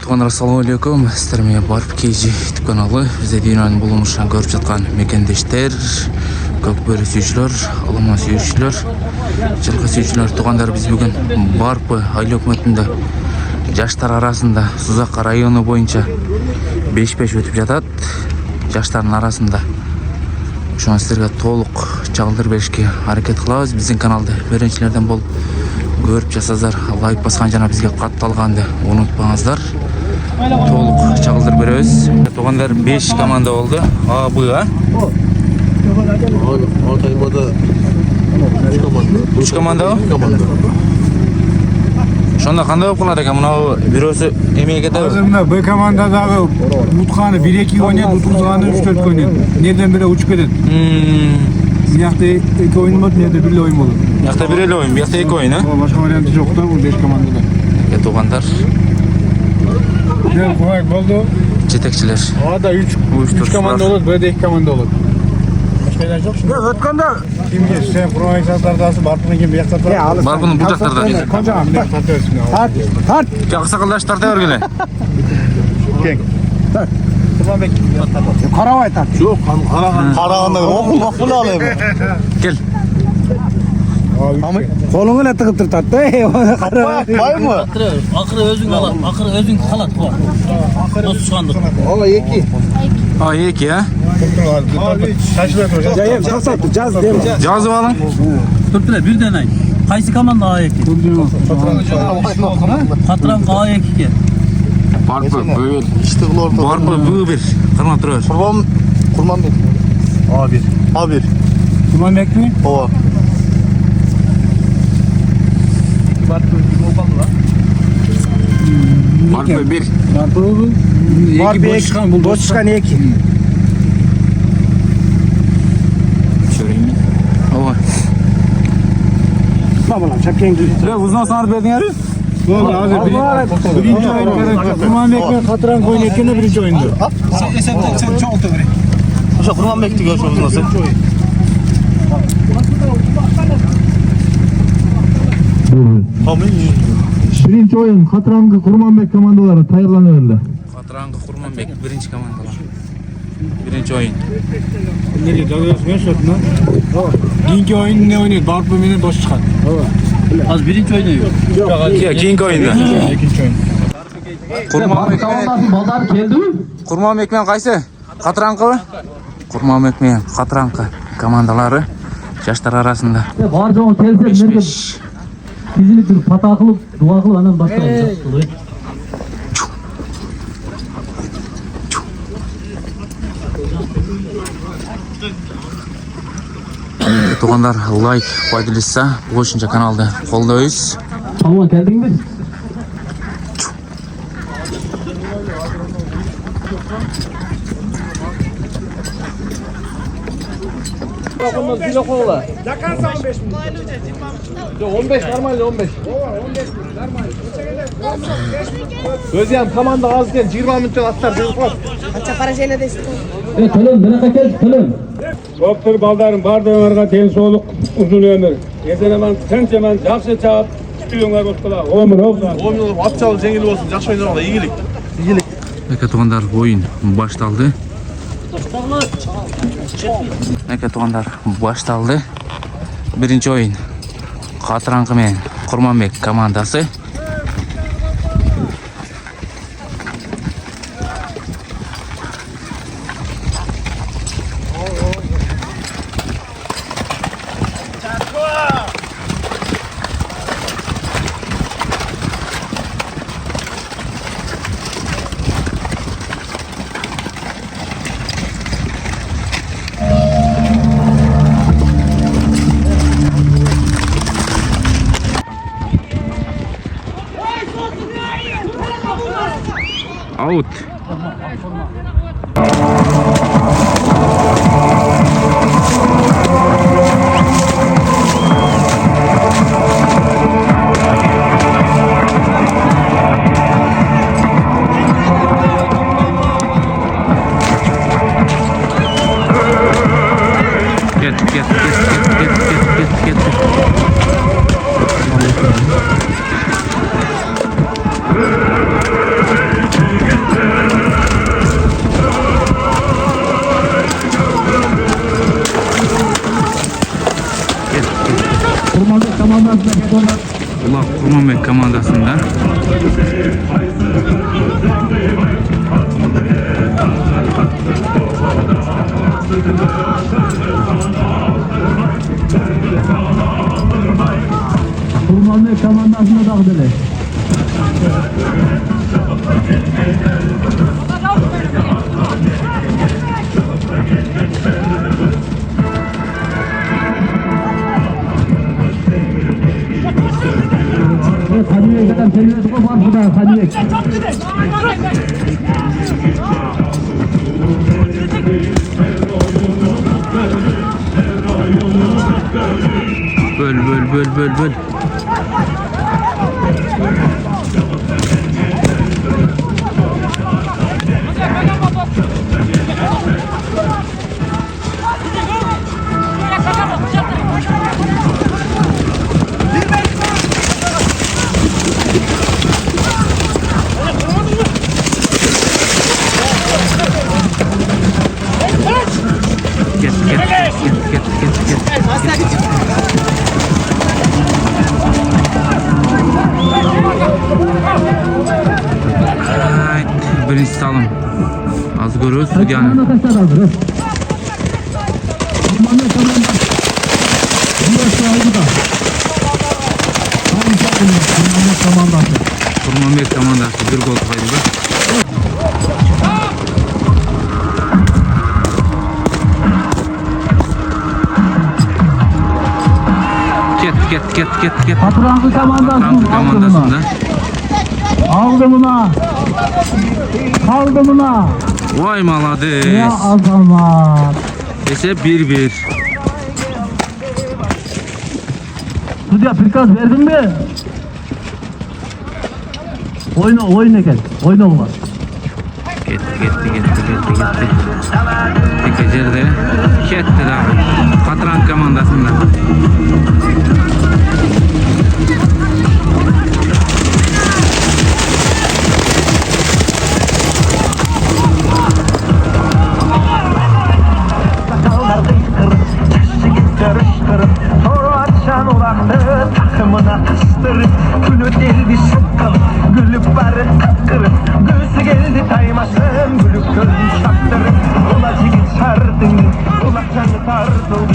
Tuğanlar assalamu alaikum. Sizlerme Barp KG kanalı. Bizde dünyanın bulunmuşan görüp жатқан mekendештер, көкбөрі сүйшілер, алама сүйшілер, жылқы сүйшілер. Туғандар, біз бүгін Барп айлы өкіметінде жаштар арасында Сузаққа районы бойынша 5-5 өтіп жатады. Жаштардың арасында шуны сіздерге толық чагылдырып беришке аракет кылабыз. Биздин каналды биринчилерден болуп көрүп жасасаңыздар, лайк басқан жана бизге катталганды унутпаңыздар. Толық чагылдырып беребиз. Тугандар 5 команда болду. А, Б, а? Ортаймада 3 команда. Шонда кандай болуп калат экен? Мына бирөөсү эмеге кетеби? Азыр мына Б командадагы утканы 1-2 ойнойт, утузганы 3-4 ойнойт. Нерден бири учуп кетет. Мынакта 2 ойын болот, мынакта 1 ойын болот. Мынакта 1 ойын, биякта 2 ойын, а? Башка варианты жок да, бул 5 командада. Тугандар. Ne kolay oldu? Жетекчилер. A'da 3 komanda olur, B'de 2 komanda olur. Başka yer yok şimdi. Ya ötkanda kimge sen Kur'an esaslardasın, Barpı'nın kim bir yakta Ya Barpı'nın bu jaktarda. Kocaman bir tartıyorsun. Tart. Жаксакылдаш тарта бергиле. Keng. Tart. Kurban bek. Karavay tart. Yok, Karağan'da okul alayım. Gel. Kolunu ne tıkıp tart. Vay mı? Akırı özün kalat, akırı özün kalat bu. Nasıl çıkandık? Ola 2. А, 2, а? Taşla koyacağız. Cayım çalsat, caz değil mi? Жазып алың. Turpile bir deney. Kaysi komanda A2? Katran A2'ye. Барпы бөбел. İşte bu ortada. Барпы Б1. Кармап турабыз. Kurban bek. A1. A1. Kurban bek mi? Ova. Барпы 1. Var bir ek, boş çıkan ek. Ова. Tamam lan, çak kengi. Бля, узнал саңар бердиңер? Oldu abi, birinci oyun. Kurban bek mi? Katran koyun ekene birinci oyundu. Sen çok oldu biri. Şu kurban bekti görüşürüz nasıl? Tamam. Birinci oyun Katrangı Kurmanbek komandoları tayyorlanıyorlar. Катыраңкы Курманбек биринчи командалар. Биринчи oyun. Nereye dalıyorsun ya şartına? Dinki oyun ne oynuyor? Barpı mene boş çıkan. Az birinci oynuyor. Keyinki oyunda. İkinci oyun. Balдар geldi mi? Курманбек менен кайсы? Катыраңкыбы? Курманбек менен Катыраңкы командалары жаштар арасында Var жоğun kelse nerede 5-5. dizini bir pata kılıp, dua kılıp anan başlayacak. Тугандар, лайк пайдаланса, ошончо каналды колдойбуз. Tamam geldin mi? Yakarsan 15 mi? 15 normal 15. 15 normal. Özlem komanda azken 20 minuttan atlar. Kaça para şeyle de istiyor. Tölüm, bana gel, tölüm. Doktor Baldar'ın bardağınlarına ten soğuk uzun ömür. Yesenemen sençemen jakşı çağıp kütüğüne koştular. Ömür olsun. Oyun at çalı zengin olsun. Jakşı oynarlar iyilik. Эке тугандар, oyun башталды. Эке тугандар, башталды. Биринчи oyun. Катыраңкы менен Курманбек командасы. Аут. Get. Kurmanbek komandasında. Kurmanbek komandasında dağdırı. Hadi bakalım, kendinizi kopar buradan, hadi. Böl. Get. Evet, birinci salım. Az görüyoruz Sudiyan'ı. Arkadaşlar hazır. Kurmanbek komandası. Bir sahibi da. Kurmanbek komandası. Kurmanbek komandası bir gol koydu. Get. Patrangı Rankı komandasında. Kaldı buna. Vay malades. Ya adamlar. Ese 1-1. Sudya prikaz verdin mi? Oyna gel. Oyna ulan. Gitti. Tekecerde. Ketdi dağı. Patran komandasında. Takımına kıstırıp gülü deldi sıkkın gülüp barı takkırıp göğsü geldi taymasın gülüp gözü saktırıp ula çekip sardın ula canı tardın.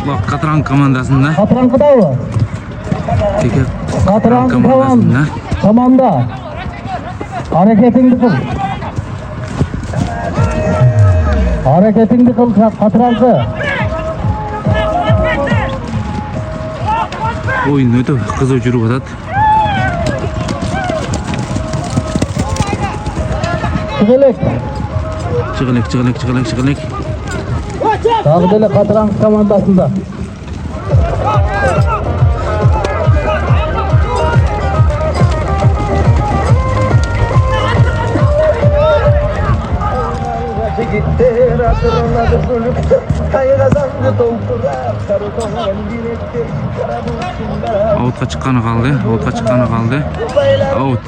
Bak Katran komandasında. Patrangı da var. Teke Patrangı komandasında. Komanda. Hareketini kıl Patrangı. Oyun öte kızı жүріп атат. Çıgılık. Dağdeli Patrangı komandasında. Gitti hatırladı gülüp kayı kazandı doldurar sarı dongan biletti kara buluşunda Out'a çıkanı kaldı. Out.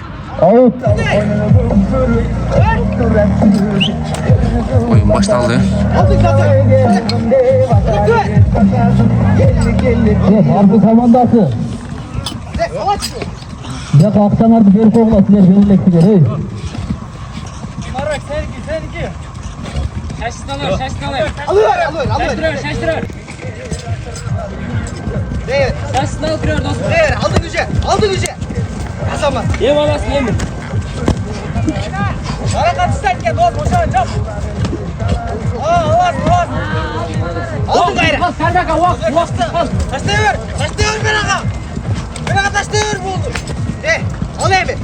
Oyun başladı. Harbi komandası. Ya kalktan artık bir kovla sizler belirlektiler hey. Marrak seninki. Şaşkınlar. Alıyor. Şaştırıyor. Değer. Şaşkınlar kırıyor dostum. Değer. Aldı güce. Asamaz. Yem alasın yemin. Hareket isterken dost boşan çap. Avaz. Aldı gayrı. Sen de kal. Taştıyor bana. Taştıyor buldu. Al evi.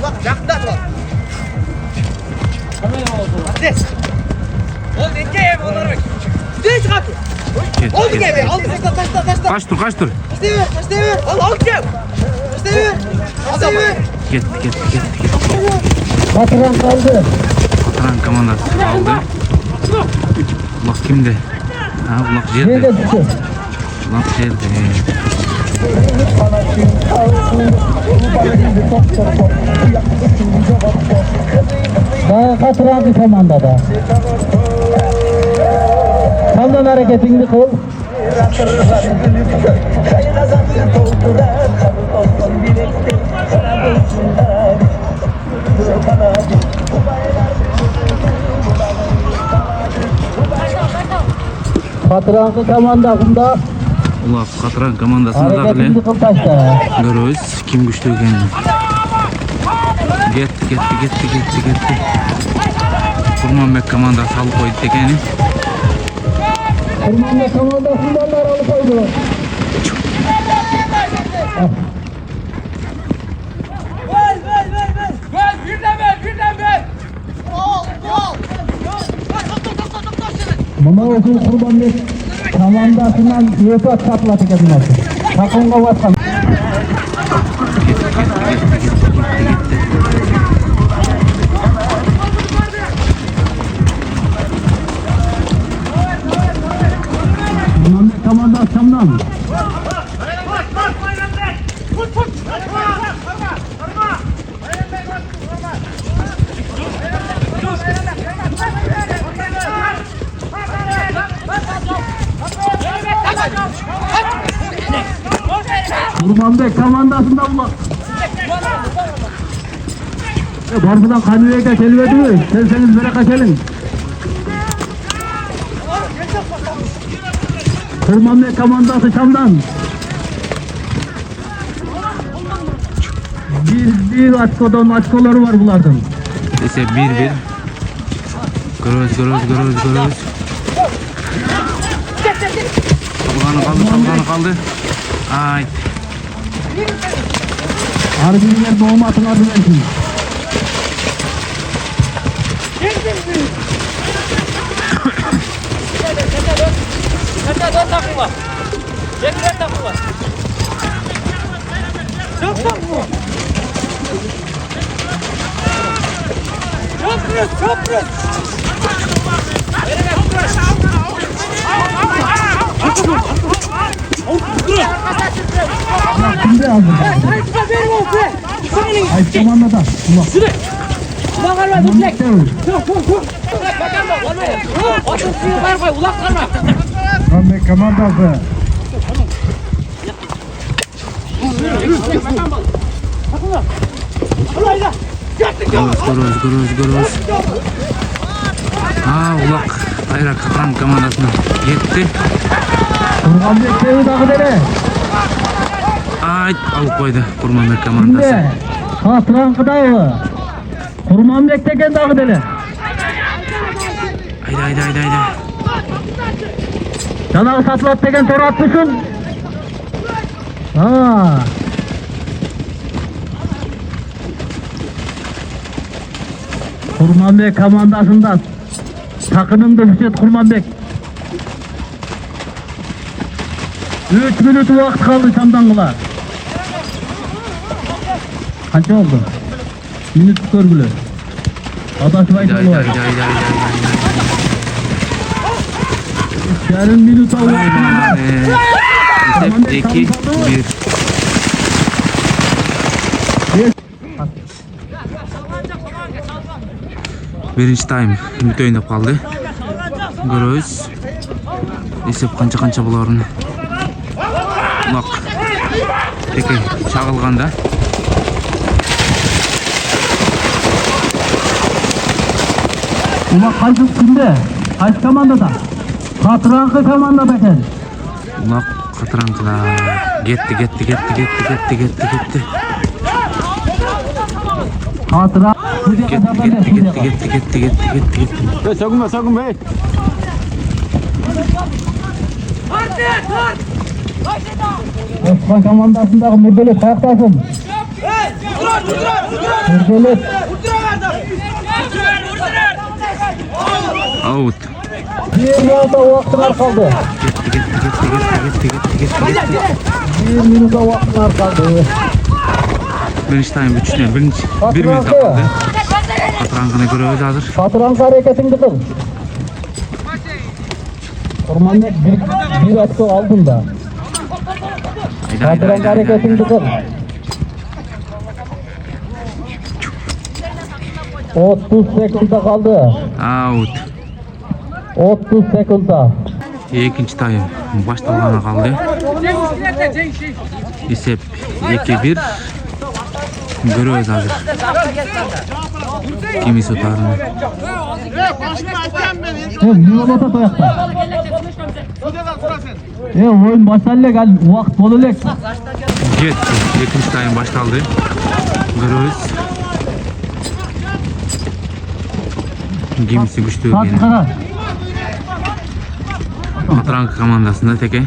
Ulan yakında dur. Hadi. Ol ne diyeyim onlara bak. Düz kapı. Oldu gibi. Aldı taşta. Kaç tur. Taştıyor. Al gel. Taştıyor. Get. Patron kaldı. Patran komandası aldı. Ulak kimde? Ulak Nerede jerde. düştü? Bana kim kalsın, bu bana şimdi top. Yaklaşın cevap yok. Daha katıran komandada. Kamdan hareketini kıl. Katıran komandasında Ulaq Qatran komandasında bile hareketini kıl taşta. görüyoruz kim güçlü ekenini. Getdi. Kurmanbek komandası alıp koydu ekeni. Kurmanbek komandasındanlar alıp koydu. Mama okul Kurmanbek komandasından yepat çatladı kendisi. Takımga batkan. Kurmanbek komandası çamdan. Kurmanbek komandasında ulan. Barbudan kanüye geçelmedi mi? Senseniz böyle kaçalım. Kurmanbek komandası çamdan. Bir açkoları var bunlardan. Ese 1-1. Görüyoruz. Çalganı kaldı. Ay. Harbinler doğum atın adı versin. Şimdi aldım. Ay komanda da. Kurmanbek komandası. Görüyoruz. Ulaq Ayra Qatran komandasına gitti. Kurmanbek devi dağı dere. Ay alıp koydu Kurmanbek komandası. Şimdi Katrankı dağı. Kurmanbek degen dağı dere. Haydi. Canağı Satlat degen tora atmışsın. Kurmanbek komandasında takının da Hüsret Kurmanbek. 3 minut vakit kaldı çamdanlılar. Kaç oldu? Minut görgülü. Adaş Baytalı var. Yarın minuta vakit. Esep 2-1. Birinci time ümit oynap kaldı. Görüyoruz. Esep kança bularını. Ulaq Teke çağılganda. Ulaq kaysız kimde? Kays komandada? Katrankı komandada eken. Ulaq Qatrankıda. Getdi. Katrank. Getdi. Sakın be. Osman komandasındağı Mürdelet ayaktasın. Mürdelet. Out. Bir minuta vaktin kaldı. Bir minuta vaktin kaldı. Birinci time üçüne. Bir minut kaldı. Qatrankını görüyoruz hazır. Katrank hareketini kıl. Kurmanbek bir atı aldın da. Katrank hareketini kıl. 30 sekunda kaldı. Out. 30 sekunda. Екінші тайм башталғаны қалды. Есеп 2-1. Görüyoruz hazır. Kimisi utarını. Ne oldu ayakta? Oyun başladı gel. Vakt bolulek. Жетті. Екінші тайм башталды. Görüyoruz. Kimisi güçlü yine. Kara. Katranka komandasında teke.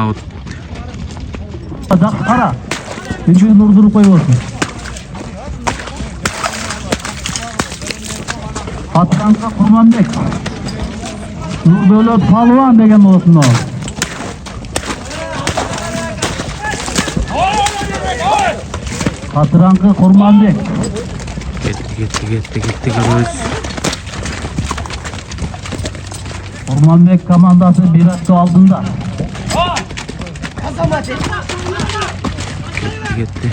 Out. Kara. Üçüncü durdurup koyuyorsun. Katranka Kurmanbek. Nurdölet Palvan degen olsun o. Katranka Kurmanbek. Gitti. Görüyoruz. Kurmanbek komandası bir hafta altında. Gitti.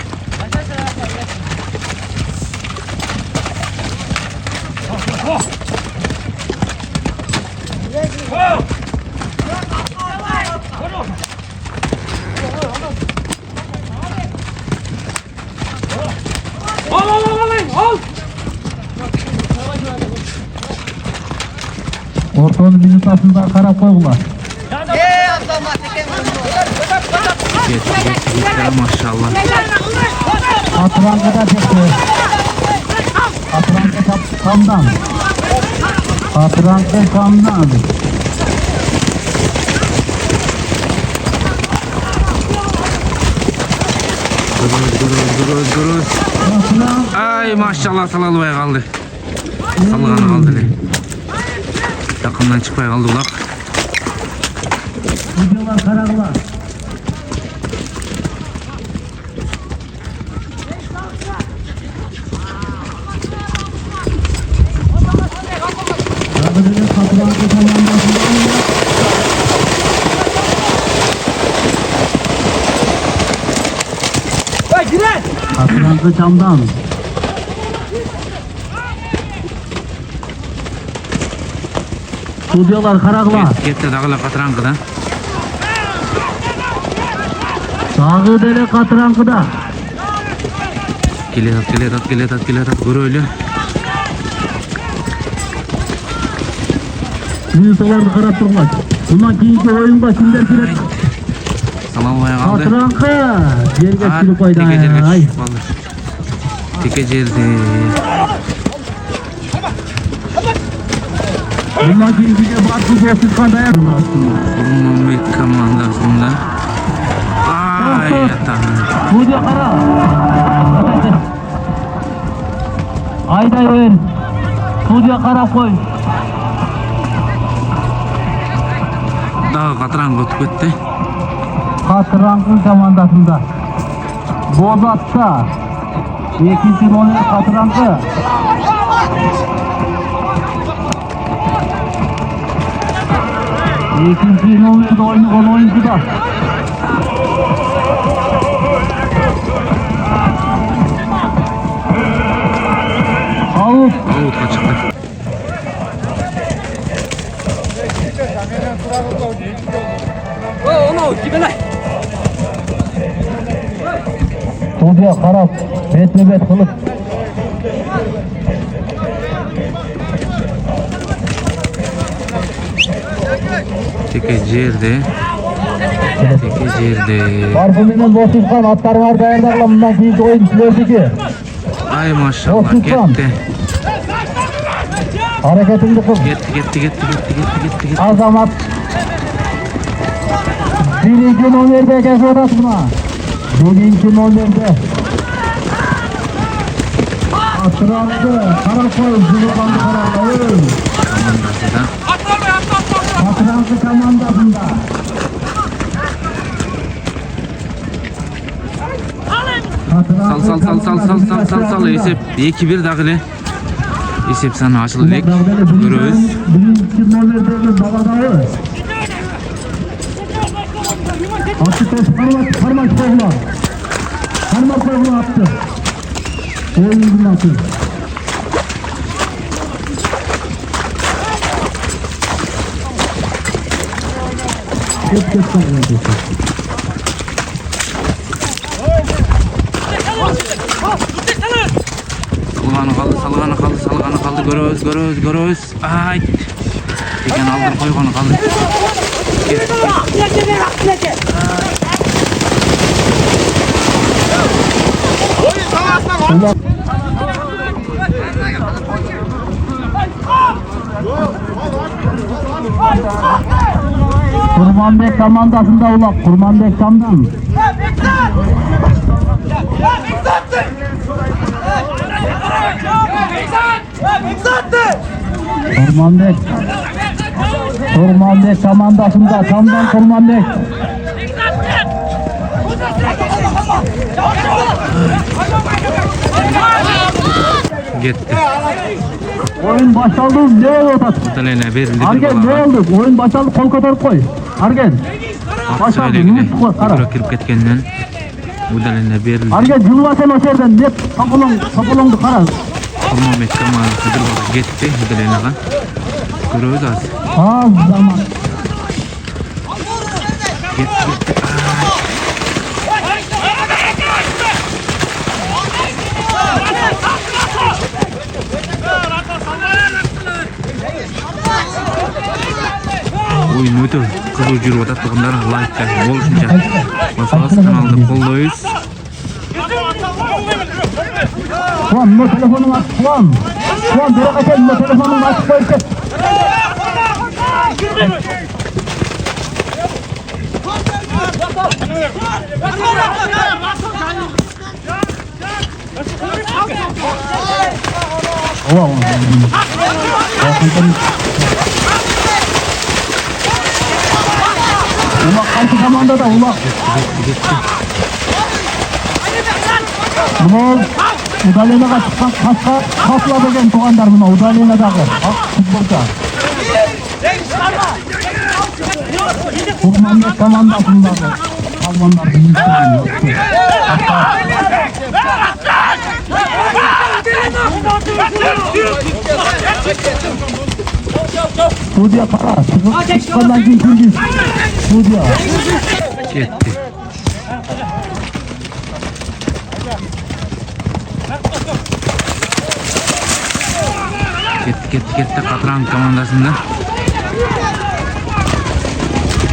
Ortalığı bizi tasında kara koydular. Gitti. Maşallah. Katranka'da çekti. Katranka kamdan. Katranka kamdan. Görüyoruz. Ay maşallah salalıbay kaldı. Salgana kaldı. Takımdan çıkmaya kaldı ulak. Videolar kararlar. Radyoda Katranka komandasından Katranka camdan. Stüdyolar kararlar. Gitti dağıla Katranka'dan. Sağı dele Katranka'da. Gelir at. Görüyor. Minusalarda karap durmaz. Bundan keyinki oyunda kimler girer? Salalıbay kaldı. Katranka. Yerge sürüp koydu. Ay. Teke cerdi. Bundan keyinki de batı boşluk kadar. Kurmanbek komandasında. Ay yatağım. Stüdyo kara. Ayday oyun. Stüdyo kara koy. Daha Katranka ötüp gitti. Katrank'ın komandasında. Bozat'ta. İkinci numara Katrank'ı. İkinci numarada oynayan oyuncu da. Out. Out'a çıktı. Stüdyo karap. Bet kılıp. Teke cerdi. Parfümünün boşluktan atlar var dayanlarla bundan keyinki oyun silerdi ki. Ay maşallah Boşluktan. gitti. Hareketini kıl. Gitti. Azamat. Birinci numerde kes odasına. Birinci numerde. Atrandı. Karakoy. Zulukandı Karakoy. Komandasında. Atrandı komandasında. Sal. Esep 2-1 dağılı. Esep sana açıldı. Görüyoruz. Birinci numarada Babadağı. Attı topu parmak koyma. Parmak koyma attı. Oyun nasıl? Hep kaldı. Salgаны kaldı. Göröz. Ay. Eken aldır koygonu kaldı. Kurmanbek komandasında ulak. Kurmanbek tamdan. Kurmanbek komandasında tamdan Kurmanbek. Gitti. Oyun başladı. Ne oldu? Udalayına verildi. Argen ne oldu? Oyun başladı. Kol kotor koy. Argen. Başladı. Yumurt kara. Kura kirip ketkenden udalayına verildi. Argen yılbaşın o yerden ne? Tapılondu kara. Kurmanbek komandasıdır baba. Gitti udalayına kan. Göröz az. Az zaman. Gitti. Oyun ötü kızıl жүрүп атат тугундар лайкка болушунча басабыз каналды колдойбуз. Kuan, bu telefonun aç. Kuan, bire kaçalım. Bu telefonun aç. Koy. Ulak karşı zamanda da ulak. Bunu Udalena'ga çıkan kasla degen tuğanlar buna Udalena'dağı futbolda. Kurmanbek komandasındağı Almanlar Suudiya para. Çıkandan kim Kırgız. Suudiya. Gitti. Gitti. Katran komandasında.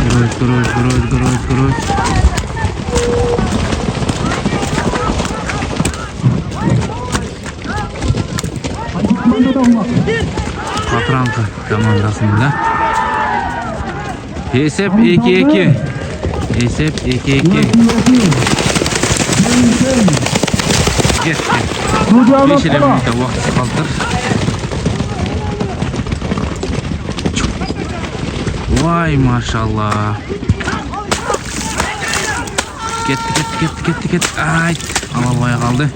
Göröz. Katranka komandasında. Esep 2-2. Gitti. Yeşilimizde vakti kaldır. Vay maşallah. Gitti. Ay. Alavaya kaldı.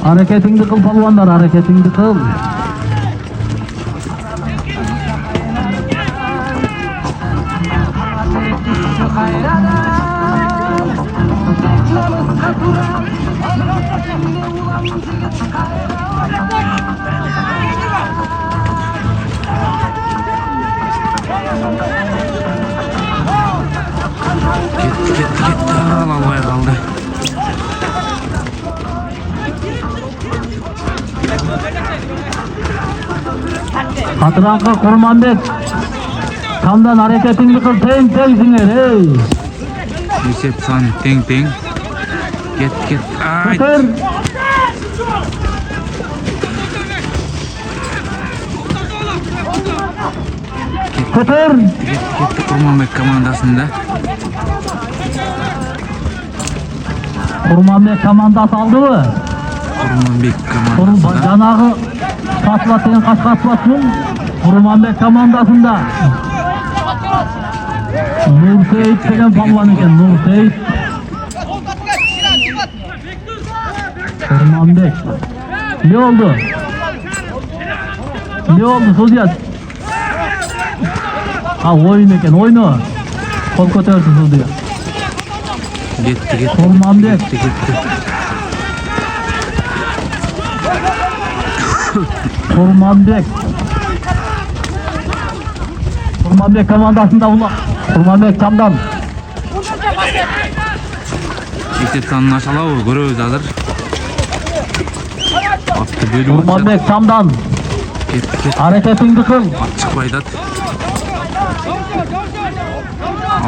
Hareketini kıl palvanlar, hareketini kıl. Gitti. Alavaya kaldı. Katranka Kurmanbek. Tamdan hareketini kıl, teng singer, hey. Esep sani teng. Git. Ay. Kıtır. Gitti Kurmanbek komandasında. Kurmanbek komandası aldı mı? Kurmanbek komandasında. Janagı Kasvat'ın Kasvat'ın Kurmanbek komandasında Nurseyit degen balvan eken Nurseyit. Kurmanbek. Ne oldu? Ne oldu Sudiyat? Ha oyun eken oyunu. Kol kotardı Sudiyat. Gitti. Kurmanbek. Kurmanbek komandasında ulan. Kurmanbek camdan. İşte tanışala o görüyoruz hazır. Attı böyle Kurmanbek camdan. Gitti. Hareketini kıl. Çıkmaydı.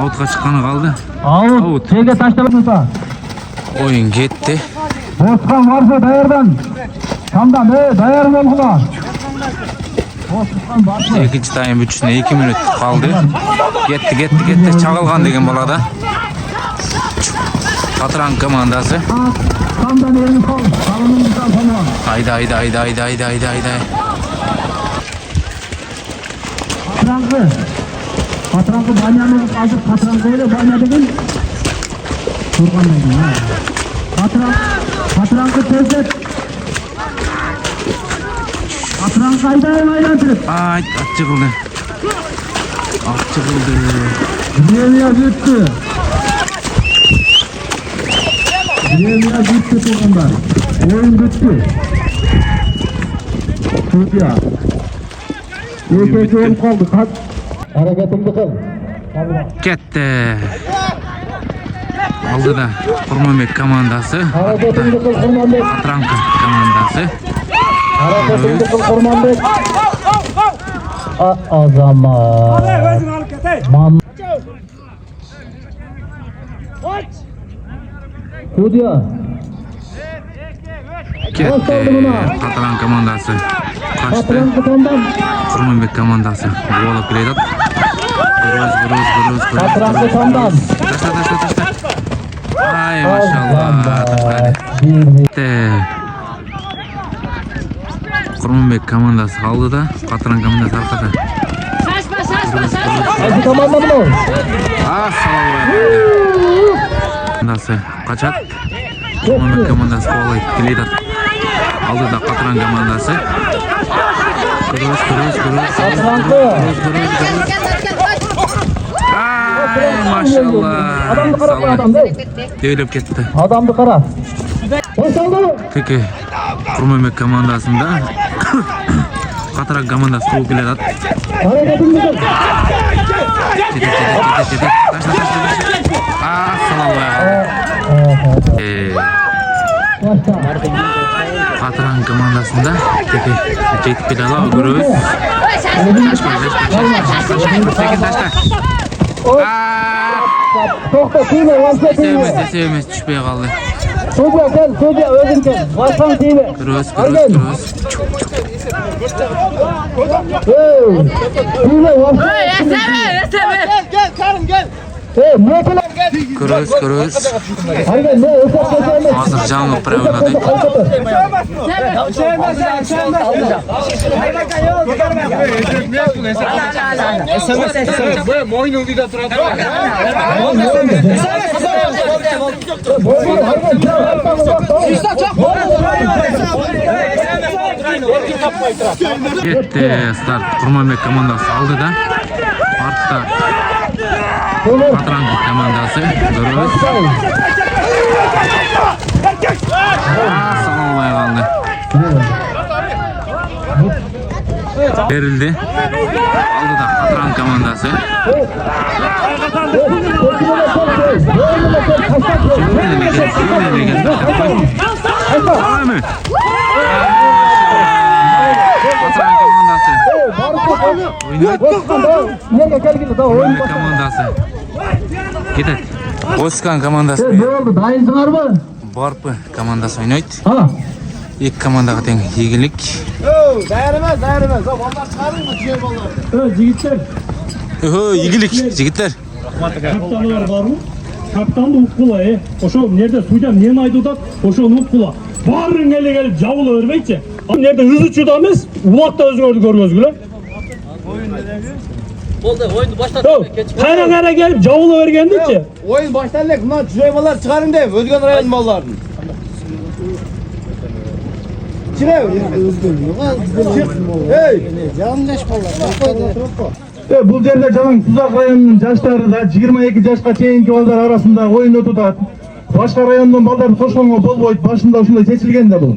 Out'a çıkanı kaldı. Out. Out. Şeyge taşlamışsa. Oyun gitti. Boskan varsa dayardan. Camdan dayarın olgular. Boskan varsa. İkinci time bütçüne 2 minut kaldı. Gitti. Çağılgan degen balada. Katran komandası. Camdan elini kol. Salının güzel sana. Haydi. Patrankı banyanı aldık. Patrankı öyle banya dedin. Turgan dedin ha. Patrankı tezlet. Patrankı aydan. Ay açıkıldı. Yemiye gitti. Turganlar. Oyun bitti. Tut ya. İlk oyun kaldı. Hareketini kıl. Gitti. Aldı da Kurmanbek komandası. Hareketini kıl Kurmanbek. Katranka komandası. Hareketini kıl Kurmanbek. O zaman. Kudya. Gitti. Katran komandası. Kaçtı. Patron kutundan. Kurmanbek komandası. Gol kireydi. Vuruz. Patron kutundan. Taşla. Ay maşallah. Gitti. Kurmanbek komandası aldı da Katran komandası arkada. Hadi komanda mı? Komandası kaçak. Kurmanbek komandası kovalayıp kireydi. Aldı da Katran komandası. Kırız. Ay maşallah. Adam kara adam değil. Devrip gitti. Adamdı kara. Boşaldı. Peki Kurmanbek komandasında Katran komandası kol kireydi. Hareketini kıl. Taşla. Sallallahu. Katran komandasında peki Ceyt Bilal görüyoruz. Taşla. Tokta tüyme vanset tüyme. Sevmez düşmeye kaldı. Sudya özün gel. Başkan tüyme. Kırız. Tüyme vanset. Gel karım gel. Ne kadar? Kırız. Hayır ne ufak geçerli. Hazır canlı prevnadı. Gitti start. Kurmanbek komandası aldı da. Artta Katran komandası. Görüyoruz. Sallamaya kaldı. Verildi. Aldı da Katran komandası. Şimdi gel. Tamam mı? Katran komandası. Kurmanbek komandası. Gidelim. Özkan komandası. Ne oldu? Dayısınlar mı? Barpı komandası oynaydı. Ha. İlk komandaga teң yegilik. Dayanamaz. Onlar çıkarır mı diyor vallahi. Jigitler. Yegilik jigitler. Kaptanlar var mı? Kaptan da Uppula. Oşo nerede suydan neni aydı da oşo Uppula. Barın gelip javulu vermeyçi. Nerede hız uçudamız, ulakta özgürdü görmez güle. Oldu oyunu başlat. Kayra gelip javulu vergendikçe. Oyun başlarlar. Bunlar tüzeymalar çıkarın deyip. Özgen rayın mallarını. Çıkıyor. Çık. Hey. Yanlış mallar. Bu жерде Жалаң Тузак районунун жаштары да 22 жашка чейинки балдар арасында оюн өтүп башка райондон балдарды кошконго болбойт. Башында ушундай чечилген да бул.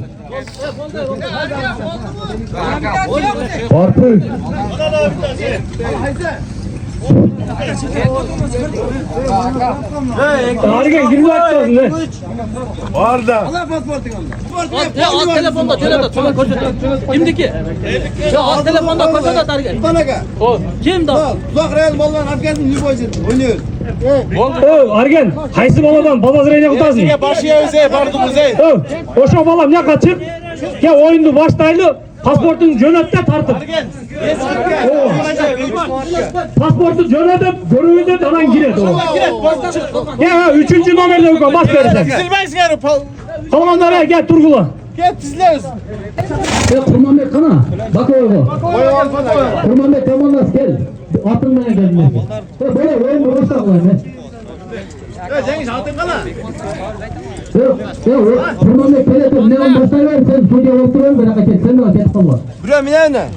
Барпы. Argen kim açtın ne? Var da. Ya az telefonda şöyle koşuyor. Kimdiki? Ya az telefonda koşuyor Targen. O kim da? Tuzak rayın mallarını Afgan'ın yüz boyunca oynuyor. Argen, haysi baladan babası reyne kutasın. Başıya öze, bardım öze. Oşo balam ne kaçıp? Ya oyunu baştaylı. Pasportun jönötte tartıp. Pasportu jönötüp görüğünde danan girer. Ya 3. nomerde bas verirsen. Silmez yani. Kalanlara gel Turgula. Gel tizleriz. Kurmanbek kana. Bak oğlum. Kurmanbek Kamanlas gel. Atın bana gelin. Böyle oyun uğraşsak var mı? Cengiz altın kala. Kurmanbek telefon ne on başlar ver sen çocuğa oturuyorsun ben kaçak sen de bak et Allah. Buraya mı ne?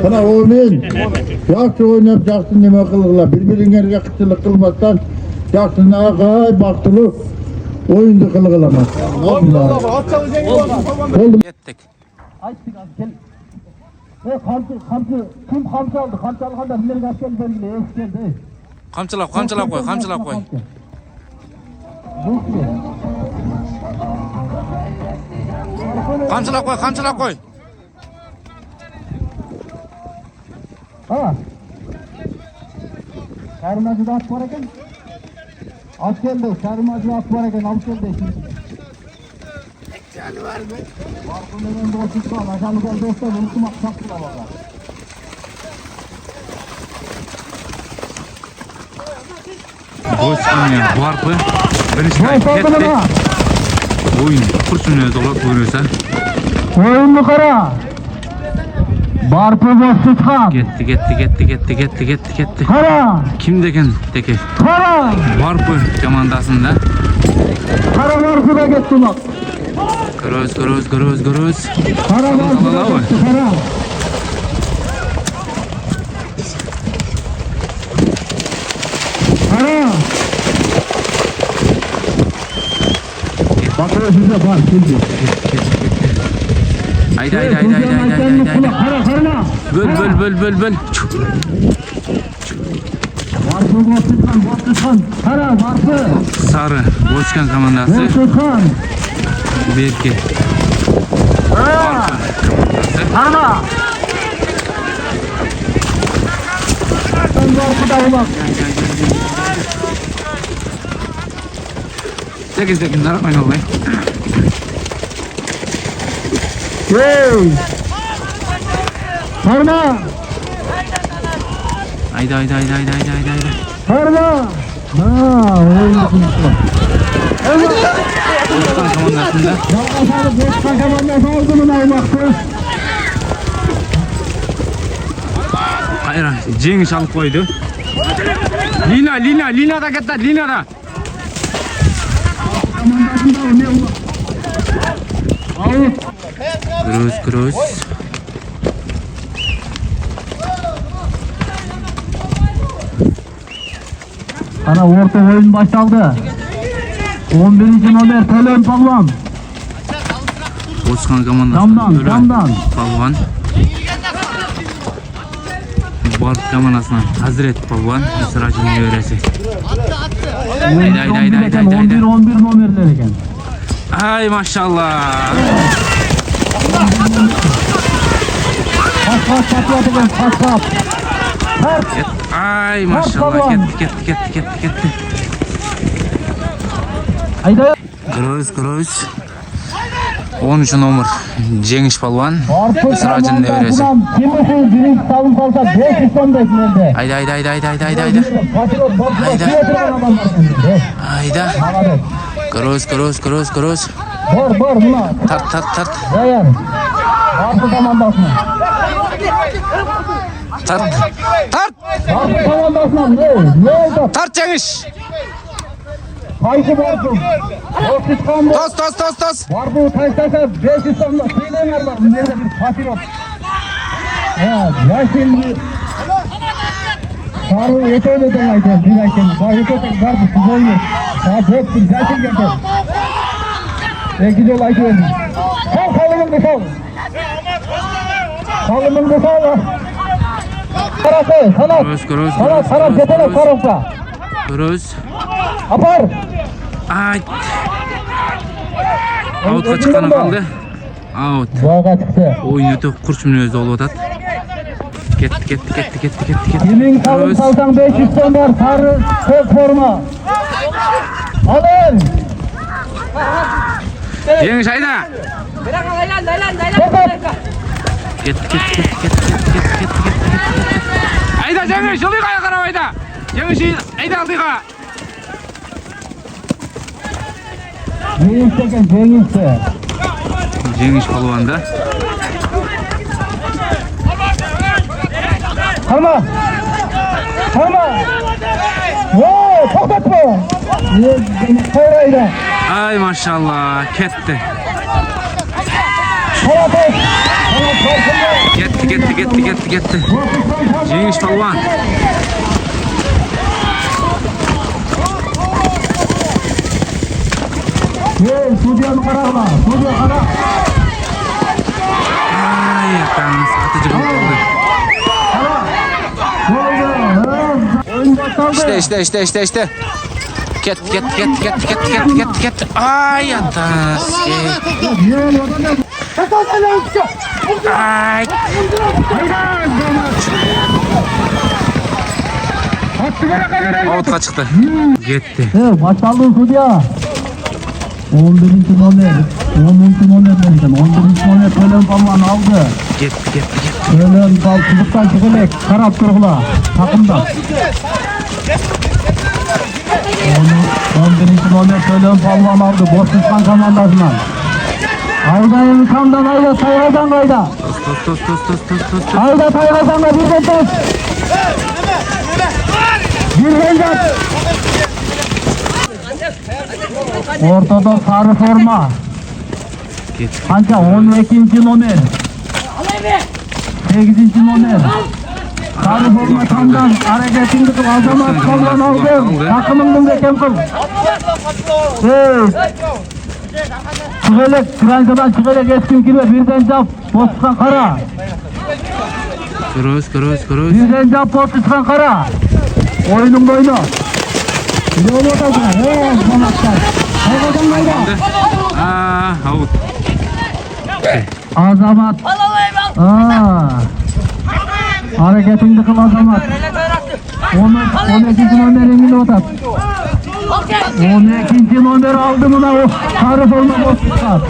Kana oyun. Yaxşı oynap yaxşı neme kılırlar. Birbirine kıtılık kılmazsan yaxşı ağay baktılı oyundu kılgılamaz. Kettik. Açtık abi gel. Kim kamçı aldı? Kamçı alganda bilir asker belgili eskerdi. Kamçılap koy. Kamçılap koy. Ha. Sarmacıda at var eken. At geldi. Sarmacıda at var eken. Al geldi. Ekranı var mı? Var bu neden dostluk var. Aşağı gel dostlar. Unutmak saklılar baba. Boşkanın barpı. Birinci kettik. Oyun kursunuyor dolar buyuruyorsa. Oyunlu kara. Barpı boş tutkan. Ketdi. Kara. Kim degen teke? Kara. Barpı komandasında. Kara barpı da gitti bak. Groz. Kara barpı da gitti. Kara. Kara. Bakıyor size bak şimdi. Haydi. Kara karına. Böl. Barpı boş tutkan. Kara barpı. Sarı Boşkan komandası. Boş tutkan. Berke. Karına. Barpı da bak. 8 dakika oynayalım. Hey! Karma! Haydi. Karma! Ha, oyun konuşma. Boşkan komandasında. Dalgasarı Boşkan komandası oldu mu naymaktı? Hayır, Cengiz alıp koydu. Lina da gitti, Lina da. Komandasında o ne olur? Cruz. Ana orta oyun başladı. 11. numara Pelon Pavlan. Boşkan komandası. Damdan. Pavlan. Barp komandasından Hazret Pavlan. Sıracının yöresi. Haydi. 11 numaralar eken. Ay maşallah. Pas. Ay maşallah. Gitti. Haydi. Cruz. 13 номер Жеңиш балуан. Сыражын небересі. Kimisi birinci salın salsa 500 son beklerdi. Ayda. Kroos. Bor buna. Tart. Dayan. Artı komandasına. Tart. Artı komandasına ne oldu? Tart Жеңиш. Kayısı varsın. Ortiz kan Tos. var bu taştasa 500 sonla söyleyenler var. Nerede bir patriot. Ya şimdi sarı yeteğiyle deneyken dinlerken bahçede var bu siz oynuyor. Daha boksun zaten geldi. Güzel ayı verdim. Kalımın dışarı. Kalımın dışarı. Tarafı sanat. Sanat yetenek tarafta. Kroos. Apar. Ay. Outқа çıqqаны қалды. Out. Boğa çıktı. Oyun öte kurşunun özü olup atat. Ketti. Kimin kalın salsan 500 son var. Sarı kök forma. Alın. Жеңиш айда. Ketти. Айда Жеңиш, ылдыйға қарап айда. Жеңиш айда ылдыйға. Cengiz. Жеңиш балуанда. Kalma. Tokatma. Koyrayda. Ay maşallah ketdi. Ketdi. Жеңиш балуан. Судьяны қарағыма. Судья қара. Ay atаңыз аты жығылып қалды. İşte. Ket. Ay atаңыз. Ay. Outқа çıktı. Gitti. Maçtaldın судья. 11. номер. 10. номер demiştim. 11. номер Төлен Palman aldı. Gitti. Төлен Pal çubuktan çıkılek. Karap turgula. Takımda. 11. номер Төлен Palman aldı. Boşluktan komandasından. Ayda imkandan Ayda Tayyar'dan Ayda. Tos. Ayda Tayyar'dan da birden tos. Birden tos. Ortada sarı forma. Kanka 12. номер. 8. номер. Sarı forma tandan hareketini kıl Azamat Kaldan aldım. Takımın bekem kıl. Çıkılek, Kıranca'dan çıkılek eskin kirve birden cap. Boşluktan kara. Kroos. Birden cap boşluktan kara. Oyunun boyunu. Ne oluyor da buna? Manaklar. Hayvadan kayda. Out. Azamat. Hareketini kıl Azamat. 12. номер eminde otat. 12. номер aldı mı da o sarı forma boşluklar.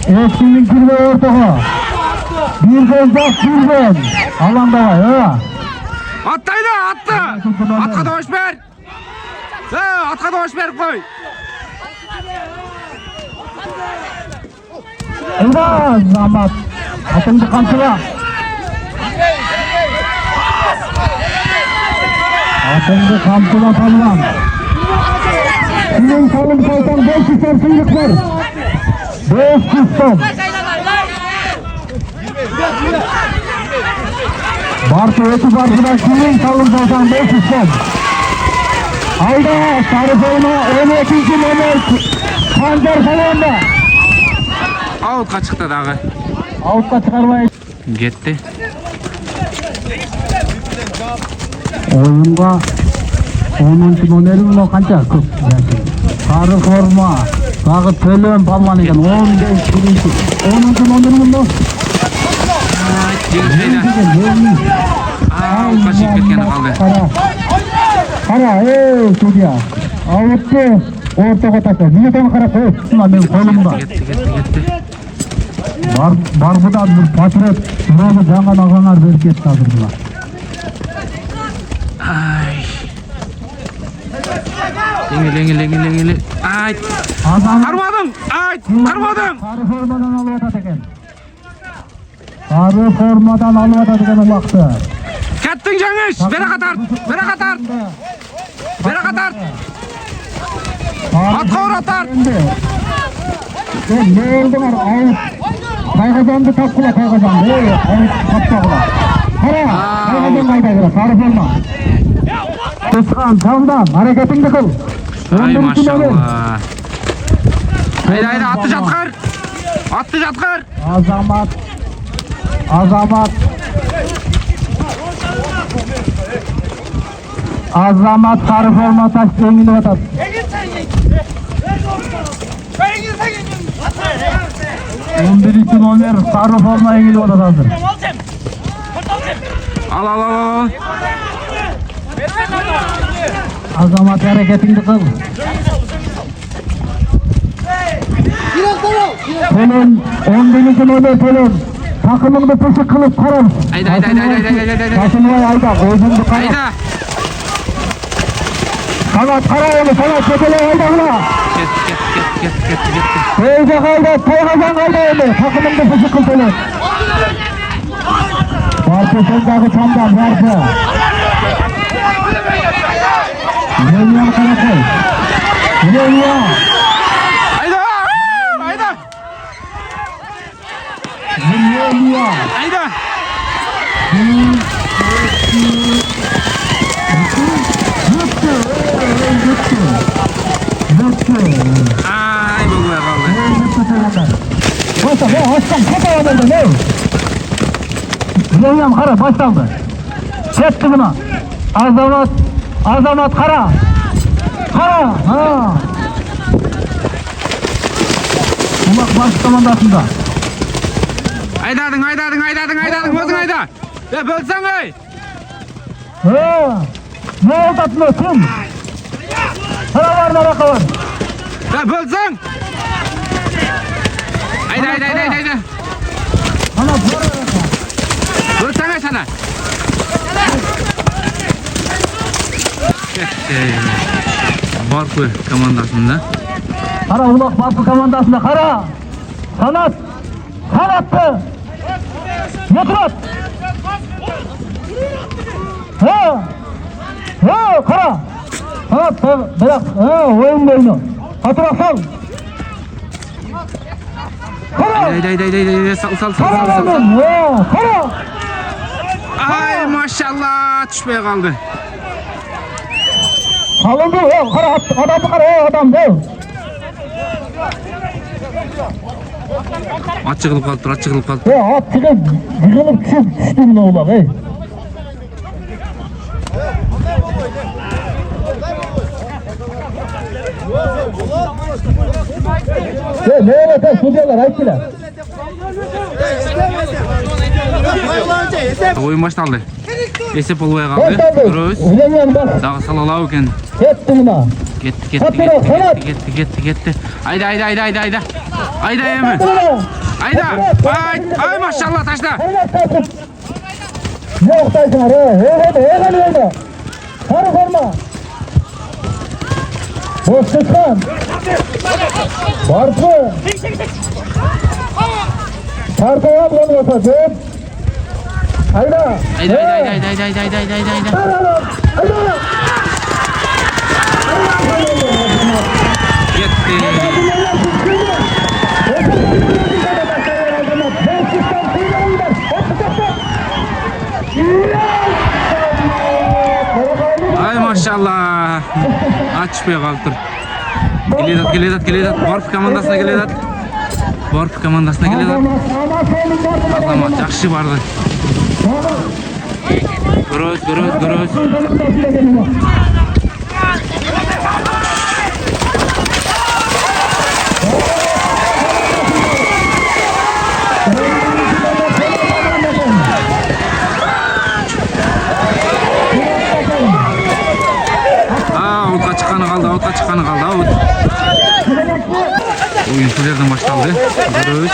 Eskinlik kirve ortağı. Birden cap. Alanda var. Attaydı, attı. Atқа davaş ber. Atқа davaş ber koy. Azamat. Atındı kamçıla. Palvan. Senin salım salsan 500 son sıyrık var. 500 son. Bartu ötü barkıda senin salım salsan 500 son. Ayda sarı forma 12. номер Kancar salonda. Outқа çıktı дағы. Outқа çıkarmayın. Gitti. Oyunga 10. номері мынау қанша көп. Sarı forma. Дағы Төлен Palman екен 15. 10. номері мынау. Жеңіс айда. Outқа шығып кеткені қалды. Kara, судья. Avuttu ortaga taşla. Niye bana karap koy? Şuna benim kolumda. Gitti. Barbudan bir patriot. Şurada жаңан ağalar verip ketdi hazırdılar. Ay. Lengil. Ay. Karmadın. Ay. Karmadın. Sarı formadan alıp eken. Sarı formadan alıp eken umaktı. Kettin Cengiz. Bera katar. Atqa uratar. Ne oldular? Avut. Kaygazandı tapkıla kaygazandı. Avut tapkıla. Kara. Kaygazan kaydaydılar. Sarı forma. Kıskan tamdan. Hareketini kıl. Ay maşallah. Haydi attı Jatkar. Azamat sarı forma taş dengini atar. On birinci numara sarı forma engeli atar hazır. Al. Azamat hareketini kıl. Pelin 11. numara Pelin. Takımını pışı kılıp karar. Haydi. Taşınmaya ayda. Özünü karar. Haydi. Kanat karayolu kanat çekele ayda hula. Get. Teyze kayda, Kaygazan kayda öyle. Takımında pışı kıl Pelin. Bartı sondaki çamdan Bartı. Yeniyan kanatı. Yeniyan. Haydi. Yeniyan. Haydi. Ay bu kadar kaldı. Baştan kapalı ne? Yeniyan kara başlandı. Çekti buna. Azamat kara. Umak baş komandasında. Aydadın. Bozun ayda. Ya bölsen ey. Ne oldu atma kim? Para var naraka var. Ya bölsen. Ayda. Ana para naraka. Bölsen ey sana. Barkı komandasında. Kara ulak Barkı komandasında kara. Kanattı. Yatrat. Kara. Kanat bırak. Oyunu. Hatıra sal. Kara. Haydi. Sal. Kara. Ay maşallah düşmeye kaldı. Salındı. Kara adam değil. At çıkılıp kaldı. At çıkıp düştü buna ulak. Ne öyle sucuyorlar ayıktılar. Oyun başlandı. Esep olmaya kaldı. Duruz. Dağı salalau ekan. Ketdi buna. Ketdi. Haydi. Haydi emi. Haydi. Ay maşallah taşla. Ne oktaysın var? Öyle. Sarı forma. Boşluktan. Bartı. Bartıya bulanıyorsa dön. Haydi. Haydi. Gitti. Ay maşallah. Açmaya kalktır. Gelidat. Barf komandasına gelidat. Azamat yaxşı vardı. Groz. Oyun şu yerden başlandı. Görüyoruz.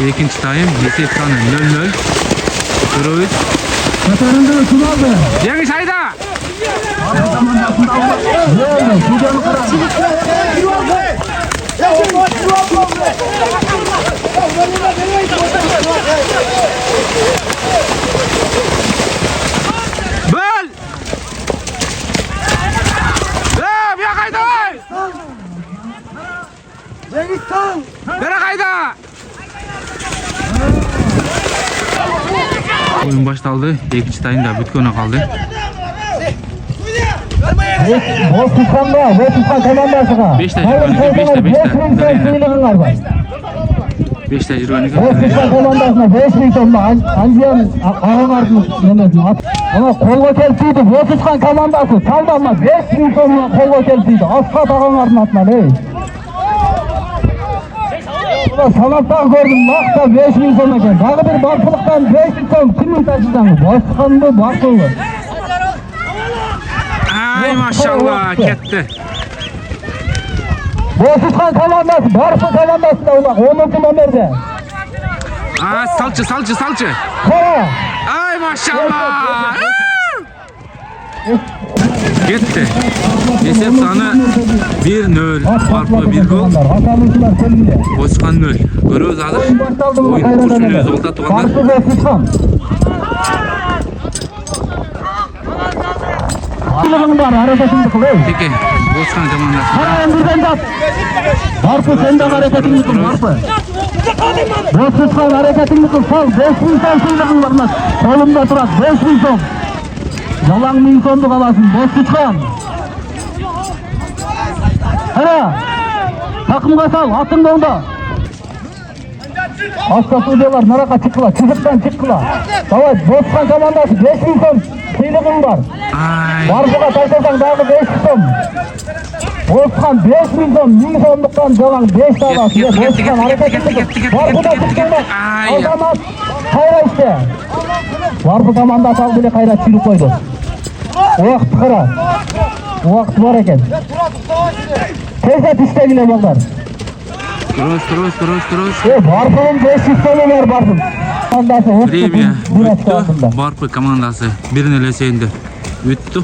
İkinci time. Yesep sanı 0-0. Görüyoruz. Katarında kim aldı? Cengiz hayda. Böl. Bir kayda. Cengiz Tan. Bir kayda. Oyun başlandı. İkinci time'da bütkona kaldı. Bozkırkan'da, Bozkırkan komandasına. Beşte jirgönüge, beşte jirgönüge. Bozkırkan komandasına 5.000 tonda Anziyan Ağamar'ın ama kolga keltiydi. Bozkırkan komandası çaldanma 5.000 tonda kolga keltiydi. Asfalt Ağamar'ın atmalı. Sanattan gördüm, makta 5.000 ton eken. Dağı bir barpılıktan 5.000 ton kimin taşıdığını? Bozkırkan'da barpılı. Ay maşallah ketti. Bozkırkan komandası, barpı komandası da olmak. 10. numerde. Salçı. Kara. Ay maşallah. Gitti. Yesep sanı 1-0. Barpı 1 gol. Bozkırkan 0. Görüyoruz hazır. Oyun kurşunluyor. Zolta tuğanlar. Barpı Bozkırkan. Kılığın var, hareketini kıl. Peki. Bozkırkan komandası. Kara ömürden de at. Barpı senden hareketini kıl, Barpı. Bozkırkan hareketini kıl, sal. 5.000 ton sığınığın varmaz. Kolumda durak, 5.000 ton. Yalan 1000 tonluk alasın, Bozkırkan. Kara. Takımga sal, atın da onda. Hasta suudiyalar, naraka çıkıla, çizikten çıkıla. Davay, Bozkırkan komandası, 5.000 ton sığınığın var. Ay. Barpıga taşırsan dağı 5 ton. Bozkırkan 5.000 ton, 1000 tonluktan jalan 5 tavası. Bozkırkan hareketini kıl. Barpıda çıkıla. Aldamaz. Kayra işte. Barpı komandası al bile kayra çürük koydu. O vakit kara. O vakit var eken. Tezat işte bile baklar. Cross. Barpı'nın 500 tonu var Barpı'nın. Komandası Premier hepsi altında. Barpı komandası 1-0 öseyinde üttü.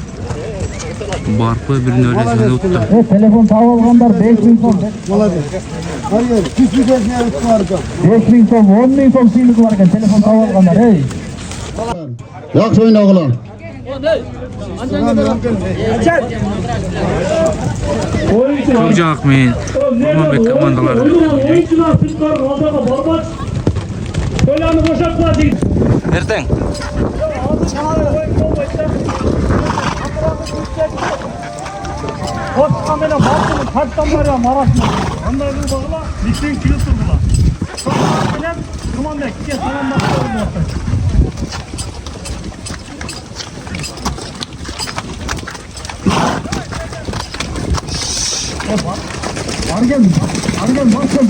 Barpı 1-0 öseyinde üttü. Telefon tav alganlar 5.000 ton. Hayır, küçük esneye üstü harika. 5.000 ton, 10.000 ton suyunuz var eken telefon tav alganlar. Hey. Yaxşı oyna oğlan. Kökcan Akmen, Kurmanbek komandaları. Erten. Bozkırkan bilen Barpı'nın kaçtan var ya Maraş'ın. Ondan bir bağla, listen kilo turgula. Bozkırkan bilen Kurmanbek, gel salam bakıyorum. Argen bakalım.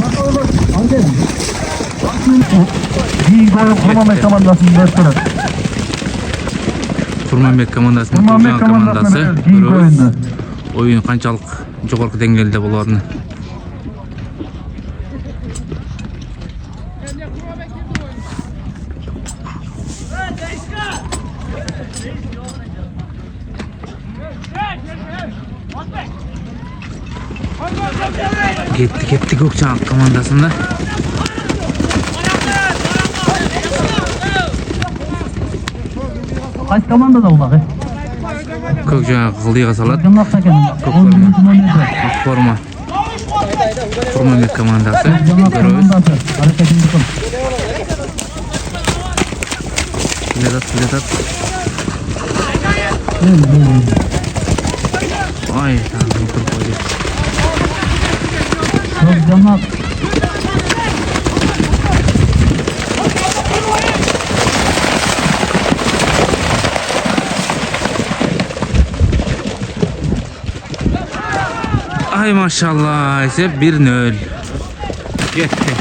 Argen. Kurmanbek komandasının başkanı. Kurmanbek komandasının Kökcan komandası. Görüyoruz. Oyun kançalık jogorku dengelde bolaryny. Gitti Kökcan komandasında. Kaç komanda da olmak? Kökcan kıldığa salat. Cımlakta kendin. Forma. Kurmanbek komandası. Görüyoruz. Hareketini kıl. Vedat. Ay, tamam, koydu. Çok cımlak. Ay maşallah, hesap 1-0. Gitti.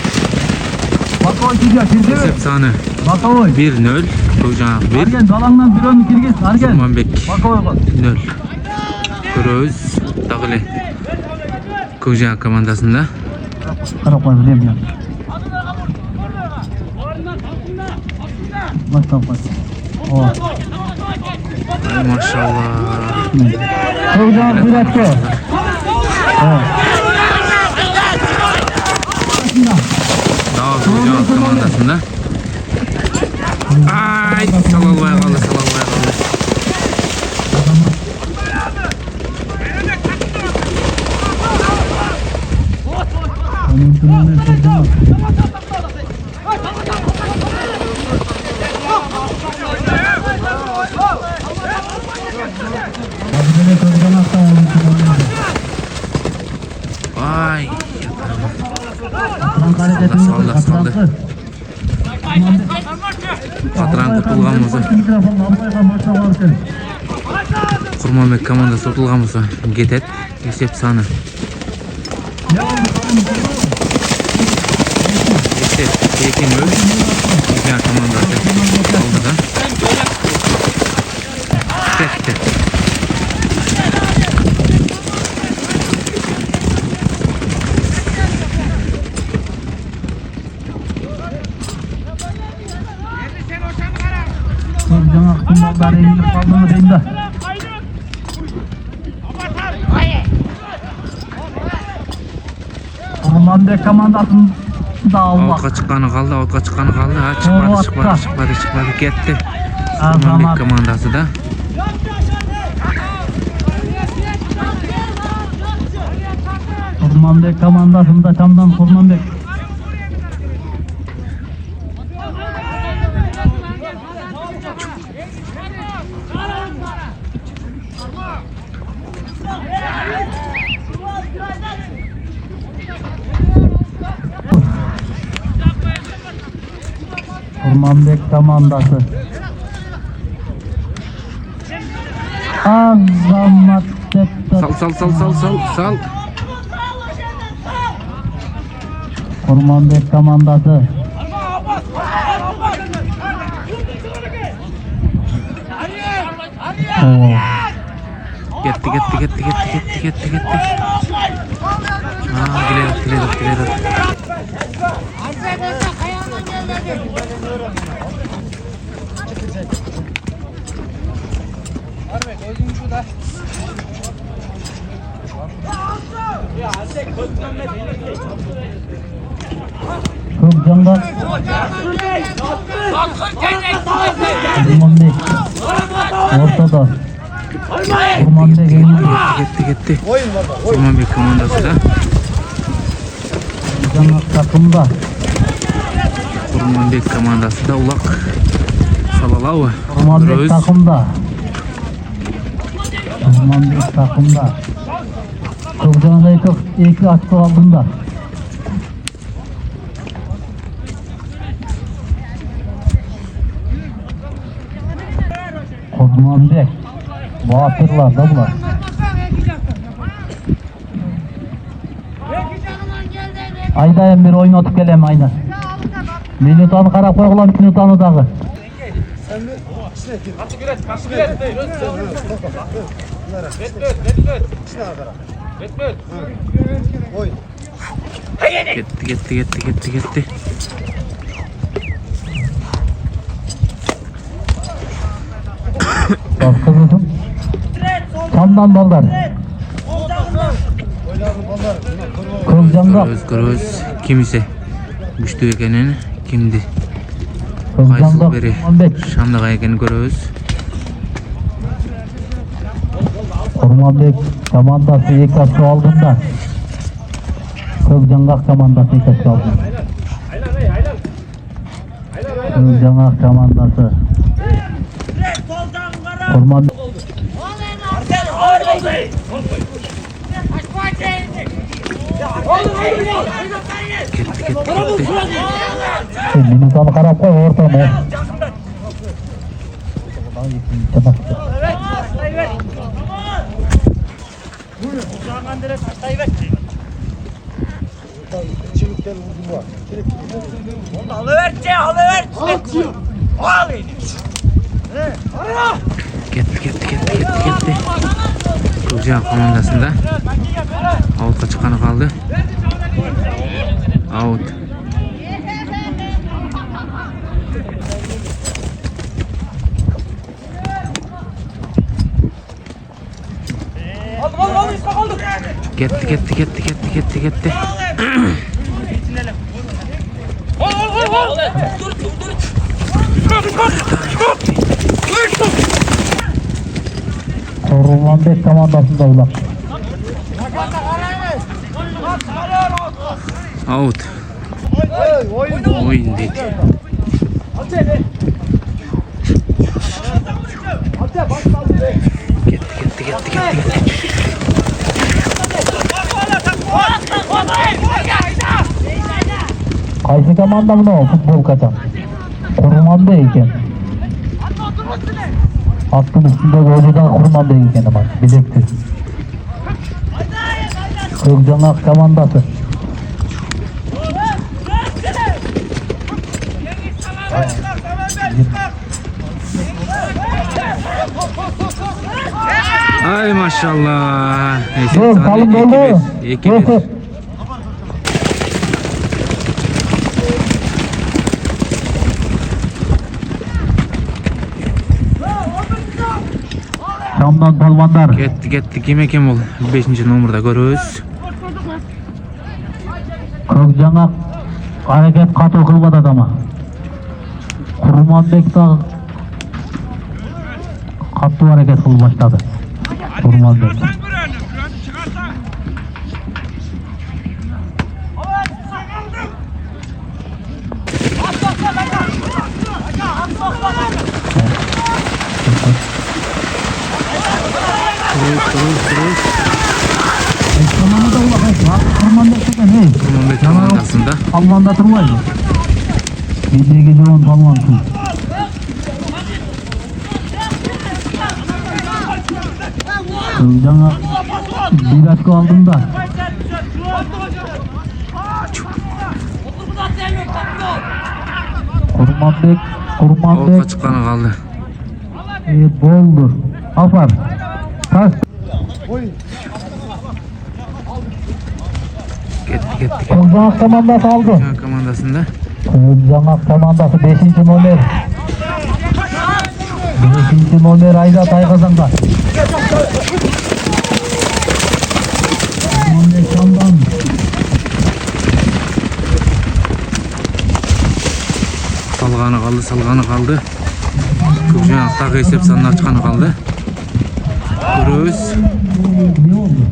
Bakoy gidiyor, girdi. Hesap sanı Bakoy. 1-0. Kökcan 1. Argen dalandan bir ön kirgis. Argen. Kurmanbek Bakoy bak. 0. Görüyoruz. Dağılı. Kökcan komandasında. Qarab qo'y, bilmayman. Boshqa. Ay maşallah. Kökcan suratga. Daha Kökcan komandasında. Ay salalvay kaldı. Ay. Saldı. Patran kurtulganımızı. Kurmanbek komandası kurtulganımızı getet. Esep sani. Esep Tekin Öz. Kökcan komandası. Aldı da. Tekti. Kökcan akımları yenilip kaldı mı deyim de. Kurmanbek komandasında Allah. Outqa çıqqanı kaldı. Ha, çıkmadı. Gitti. Kurmanbek komandası da. Kurmanbek komandasında camdan Kurmanbek. Kurmanbek komandası. Azamat Sal. Kurmanbek komandası. Gitti. Gilelim. Kökcan'da Kurmanbek ortada. Kurmanbek Gitti. Kurmanbek komandası da. Kökcan takımda. Kurmanbek komandası da ulak. Salalavı. Kurmanbek takımda. Kökcan'da iki açtı aldığında. Kurmanbek. Batırlar da bunlar. Aydayım bir oyun atıp gelem aynen. Minutanı qarab qo'y ulan minutanı dağı. Gitti. Kızım. Çamdan ballar. Kökcan'da. Görüyoruz. Kimse. Güçlü ekenini kimdi? Kökcan'da Kaysıl beri. Kurmanbek. Şamdağa ekeni görüyoruz. Kurmanbek komandası ilk açı aldığında. Kökcan'da komandası ilk açı aldığında. Kökcan'da komandası. Kurmanbek. Gitti. Minutanı qarab qo'y ortama. Gitti. Көкжиак командасында аутқа чыкканы калды. Аут. Кетти. Kurmanbek komandasında ulak. Аут. Oyun dedi. Кетти. Kaysi komanda mı o futbol kaçan? Kurmanbek iken. Attın üstünde golcüden Kurmanbek iken ama bilektir. Kökcanak komandası. Ay maşallah. Neyse, Dur, sadece kalın oldu. 2-1. Şamdan palvanlar. Ketdi. Kim eкен bul? 5-ci номерда көрөбүz. Kökcanak hareket katı kılmadı adama. Kurmanbek de katı hareket kıl başladı. Kurmanbek. Kurmanbek Kurmanbek komandasında. Palvanda turmaydı. Gece on palvan tur. Kökcanak bir açko aldığında. Kurmanbek Autқа чыкканы калды. Boldur. Afar. Tas. Ketdi. Kökcanak komandası aldı. Көкжиак командасында. Kökcanak komandası 5. номер. 5. номер Ayda Taykazan'da. Kurmanbek Şam'dan. Салганы калды. Көкжиак так эсеп санын ачканы калды. Көрөбүз. Ne oldu?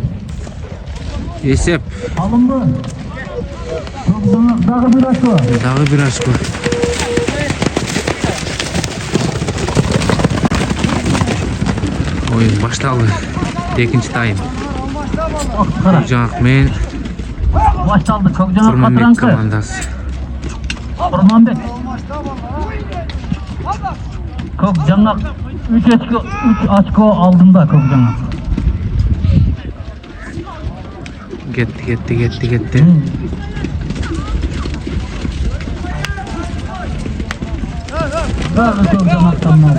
Эсеп Alındı. Kökcanak daha bir açko. дагы бир очко. Oyun башталды. Экинчи тайм. Kara. Көкжиак менен Başlandı. Kökcanak Kurmanbek katırankı. командасы. Kurmanbek. Kökcanak 3 açko aldığında Kökcanak. Кетти. Daha Kökcanak'tan mı?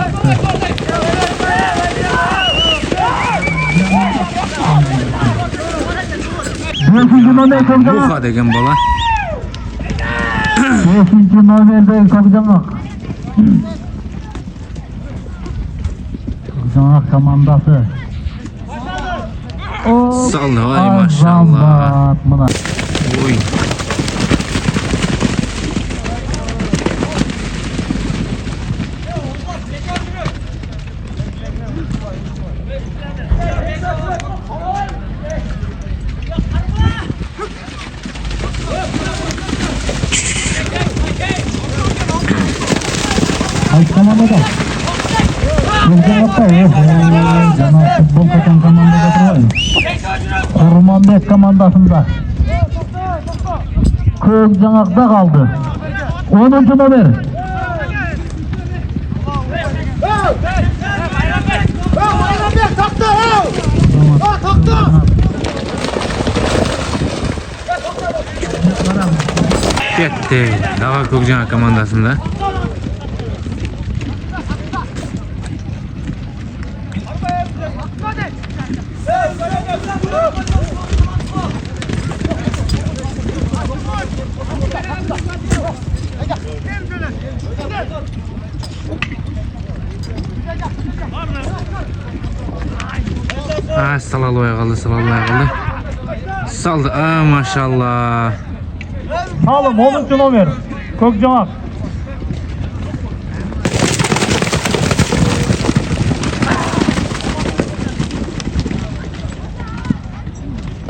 5. номер Kökcanak. Буха деген бала. 5. номerde Kökcanak. Kökcanak komandası. Saldı, ay maşallah. Buna. Oyun. Ay komandada. Kökcanak'ta Canak futbol kaçan komandada durmayın. Kurmanbek komandasında. Kökcanak'ta kaldı. 10. номер. Кетти. Дагы Көкжиак командасында. Salalbay kaldı. Saldı. Maşallah. Sağlam 10. номер. Көкжамақ.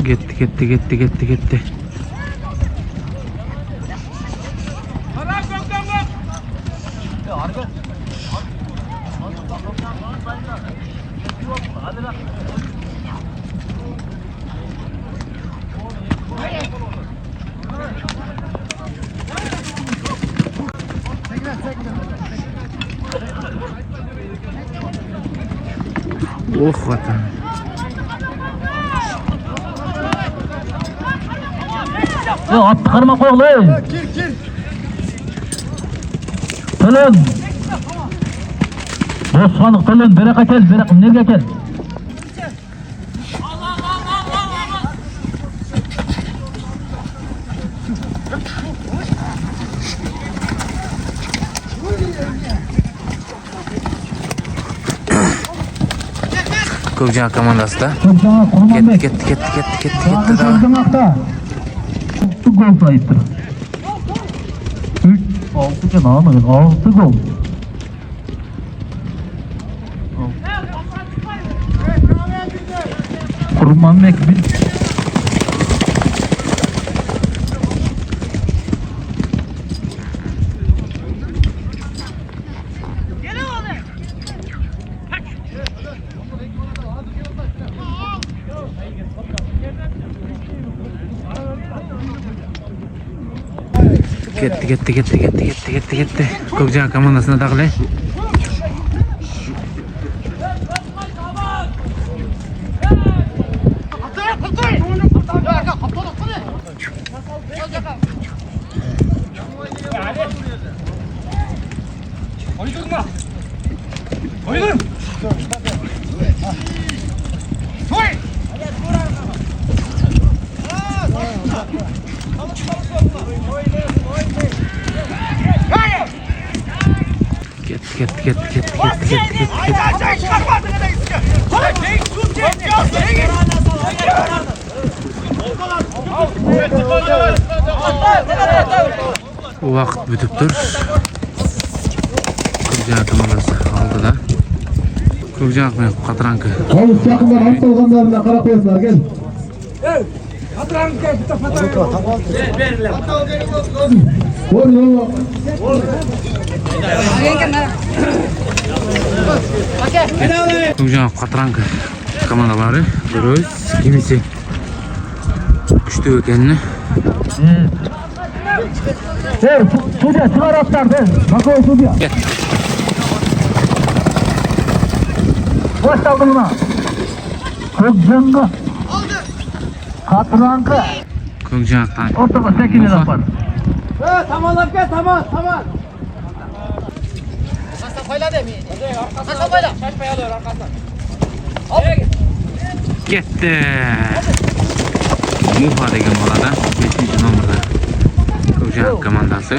Gitti. Oh vatan. Atты қармақ қоғыл. Төлен. Босқанық төлен. Берек әкел. Берек мінерге әкел. Көкжамақ командасы да. Көкжамақ Құрманбек. Кетті. Көкжамақта. Gol sayıttır. 3-6 can almayın. 6 gol. Kurmanbek bir. Кетті. Көкжамақ командасына тағылай. Get. Vaqt bitib tur. Көкжамақ командасы алды да. Көкжамақ мен Қатранка. Ауыз жақындар атталғандарына қарап қойсыңдар, кел. Көкжамақ Қатранка командалары өз кемесе күшті екенini. Судья, çıkar atlardı. Bakıyor судья. Başladı buna. Көкжамақ. Қатранка. Көкжамақтан Ortaga 8 yapar. Tamam gel tamam. Кетті. Muha деген балада 5-ші номерда Көкжамақ командасы.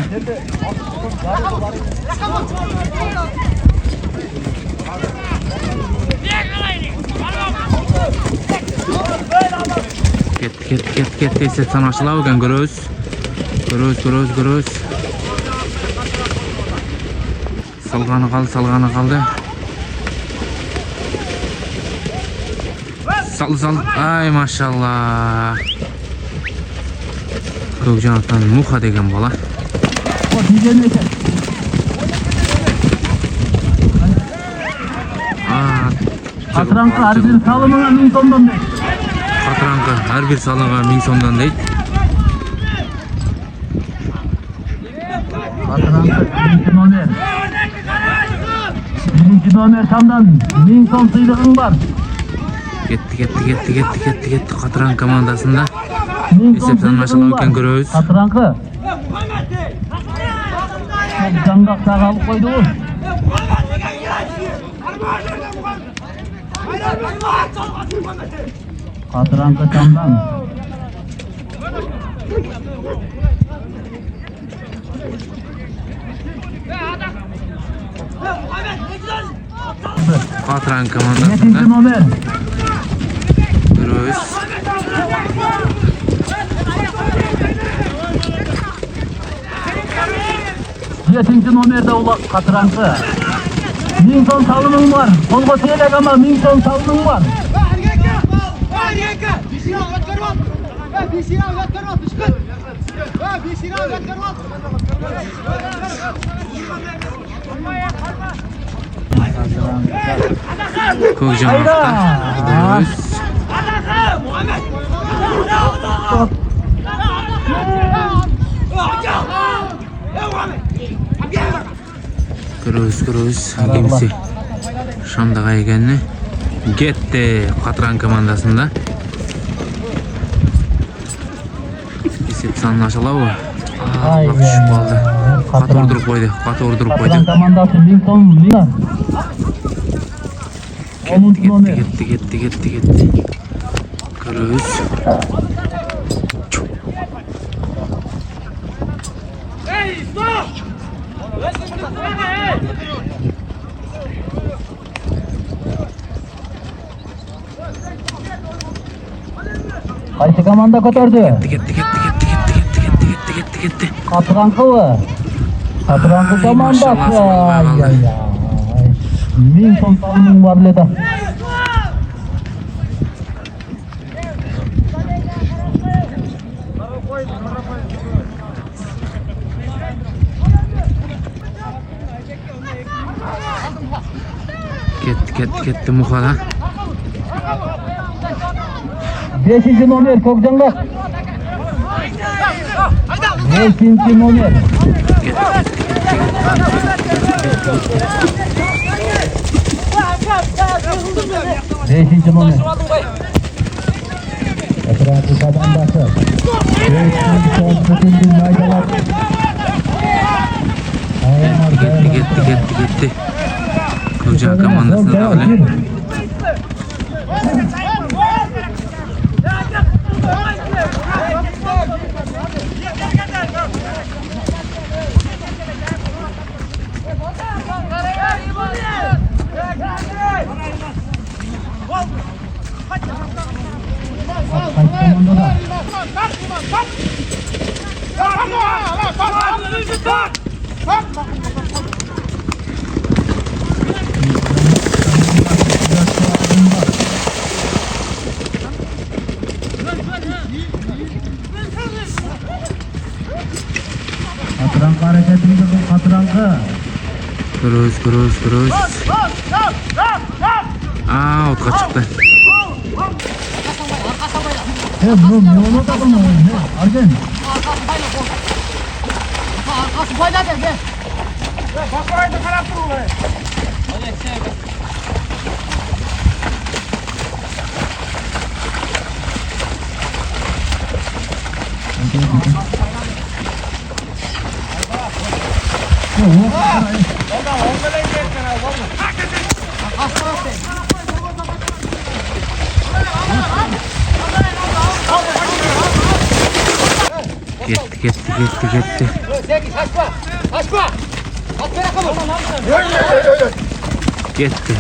Кетті. Есет санашылау екен. Көрөз. Салғаны қалды. Sal. Ay maşallah. Көкжамақтан Muha деген бала. Қатранка әрбір салымыңа 1000 сомдан дейді. Қатранка әрбір салымға 1000 сомдан дейді. Қатранка 1. номер. 1. номер самдан 1000 сом сыйлығың бар. Кетті. Қатранка командасында есеп санашылау екен. Көрөз. Қатранка. Жаңғақ тағалып қойды ол. Katırankı camdan. Katran 7. komandasında numara. Gross. 7. numarada ulan Katırankı. 1000 ton salımın var. Kolga tiyelek ama 1000 ton salımın var. Ko'kjamoqdan Gross. Gross gemisi Şamdaga ekenini Getdi Katran komandasında. Esep sanlaşıla bu. Allah düşüp kaldı. Katı vurdurup koydu. Katıran komandası 1000 ton 1000 ton. 10. numara. Gitti. Gross. Qaysi komanda ko'tardi? Gitti. Katırankı mı? Katırankı komandası. maşallah, Ay. 1000 ton salımın var leda. Gitti Muhala. 5. numara Kökcanlak. 5. numara. Beşinci numara. Katırankı komandası. 5. son bütün maydalar. Gitti. Koca komandasına da öyle. Katırankı hareketini bu Katırankı. Gross. Otga çıktı. Bu ne oldu da bunu? Arden. Arkası payladı gel. Gitti. Gitti.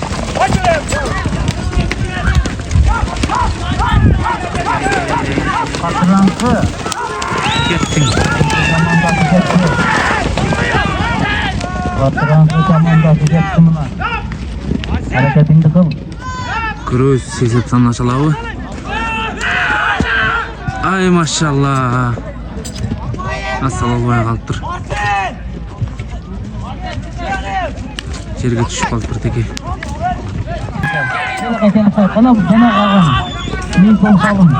Katırankı. Gittin. Katırankı komandası geçti mi lan? Hareketini kıl. Gross sesip sanlaşılağı. Ay maşallah. Asal olmaya kalıptır. Жерге düşüp kalıptır teki. Bana kalın. 1000 ton salım.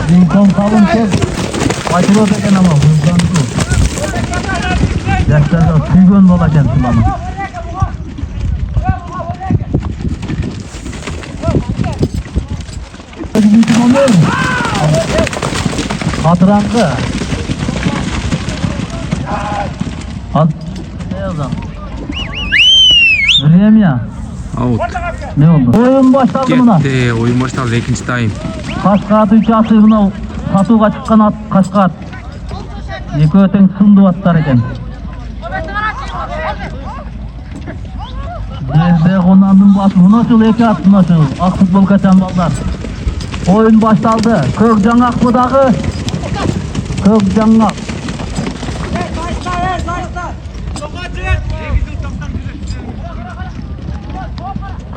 1000 ton salım kes. Kaçır o deken ama hızdan bu. Yaşlarda tüygön dolaken sulanım. Katırankı. Ne yazalım? Öleyim ya. Out. Ne oldu? Oyun başladı mına. Ketdi. Oyun başladı ikinci time. Kaşkat üçası mına satuğa çıkkan at Kaşkat. Eki öteң sındı atlar eken. Bizde konandın bası mınaçıl eki at mınaçıl. Ak futbol kaçan ballar. Oyun başladı. Kök Жаңак budağı. Kök Жаңак.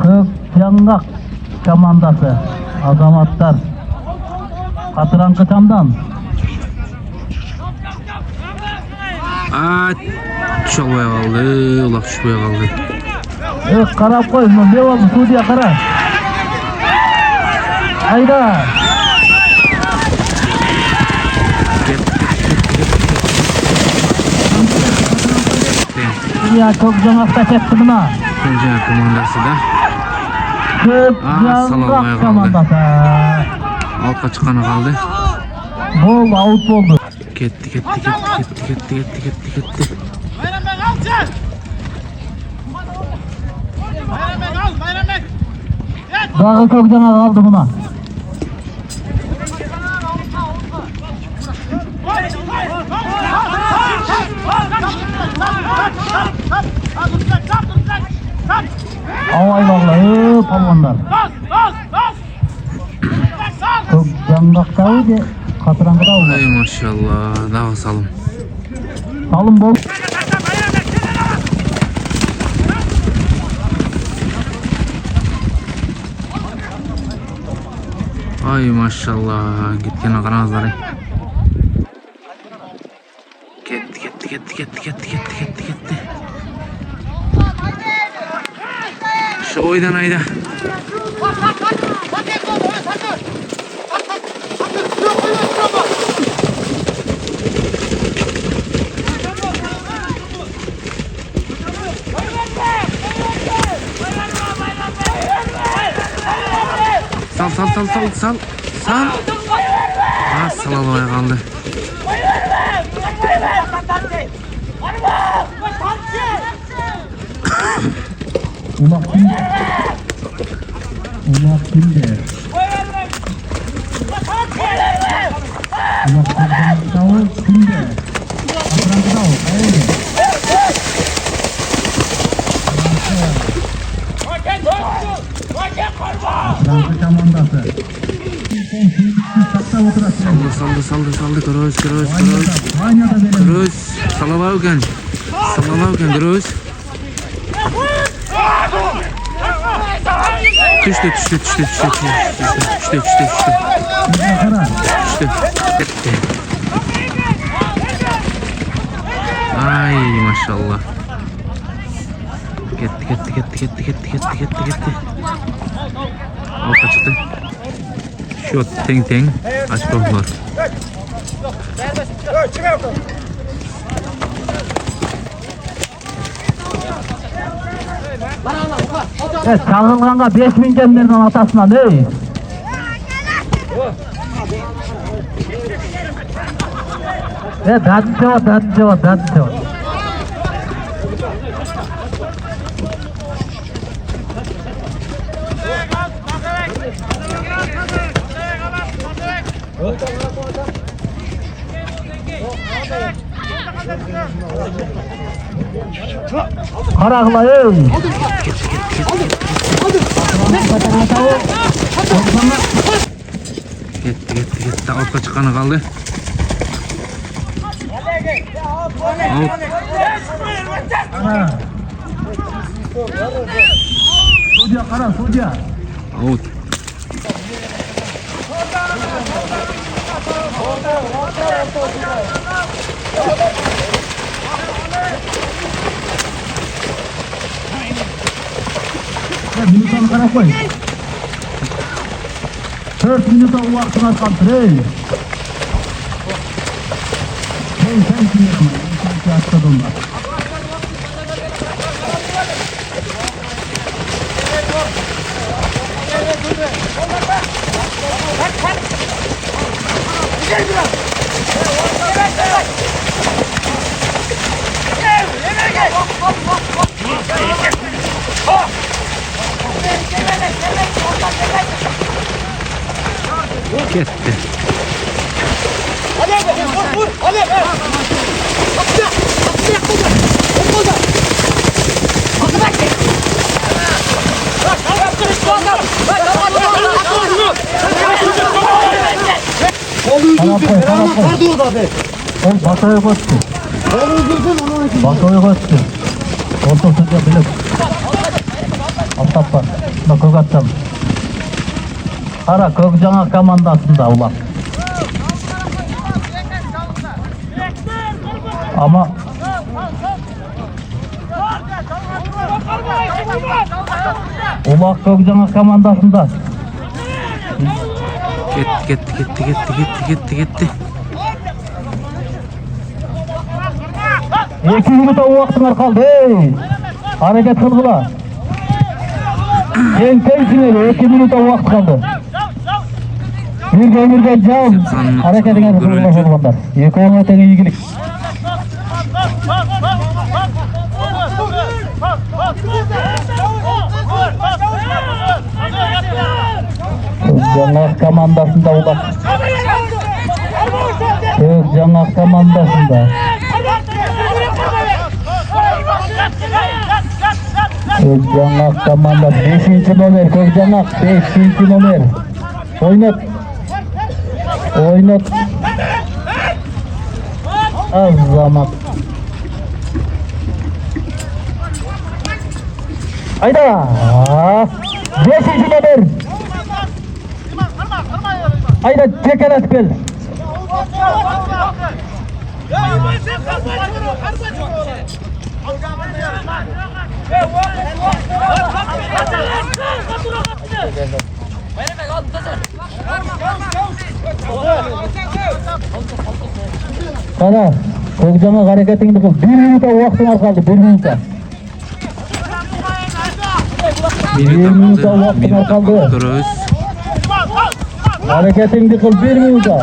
Kök Жаңак komandası. Azamатtar. Katırankı çamdan. Düşe alбай kaldı. Ulak düşpей kaldı. Karab koy. Ne oldu? Sudiya kara. Hayda. Ya çok Жаңакta ketdi buna. Kök komandası da. Kök salamay Жаңак kaldı. komandası. Altqa çıqqana kaldı. Gol out oldu. Ketdi. Bayramak al sen. Bayramak al, Bayramak. Dağı Kök Жаңак aldı buna. Avay vallahi palvanlar. Kök Жаңакta de Katırankıda oldu. Ay maşallah. Dağı salım. Salım bol. Ay maşallah. Gitken qaranızlar. Ketdi. Şu oydan ayda. Sal. Sal almaya kaldı. Ulak kimde? Ulak kimde? Ulak Katırankıda o kimde? Katırankıda o. Haydi. Katırankı komandası. Sakta oturasın. Saldı. Kroos. Aynada verelim. Kroos. Salavauken. Kroos. Düştü. Kara. Ketdi. Ay maşallah. Ketdi. Alqa çıktı. Şut teng. Açkolar. Evet, çağırılğanға 5000 cemlerden atasından ey. Evet, hadi cevap. Karaqla ey. Ketdi. Altqa çıqqana kaldı. Out. Судья. Out. Minuttan qarab qo'y. 4 minutda vaqtimiz qoldi. Sen kimsan? Sen yaxshi Ketdi. Bataya koştu. Bataya koştu. Ortasında bilip. Altap var. Bak o kaçacağım. Kara Kökcana komandasında ulan. Ama Ulak Kökcana komandasında. Ketdi. 2 minutda uaqtыңар қалды. Ey! Hareket kılgıla. En tezgine 2 minutda uaqt kaldı. Birge cam. Hareketine kılgıla olganlar. 2 minutda iyilik. Kökcana komandasında Ulak. Kökcana komandasında. Kökcana komanda 5. numara Kökcana 5. numara. Oynat. Az zaman. Hayda. 5. numara. Hayda çekelet gel. Kana, Kökcana hareketini kıl. 1 minuta uaqtыңар kaldı, 1 minuta. 1 minuta uaqtыңар kaldı. Duruz. Hareketini kıl 1 minuta.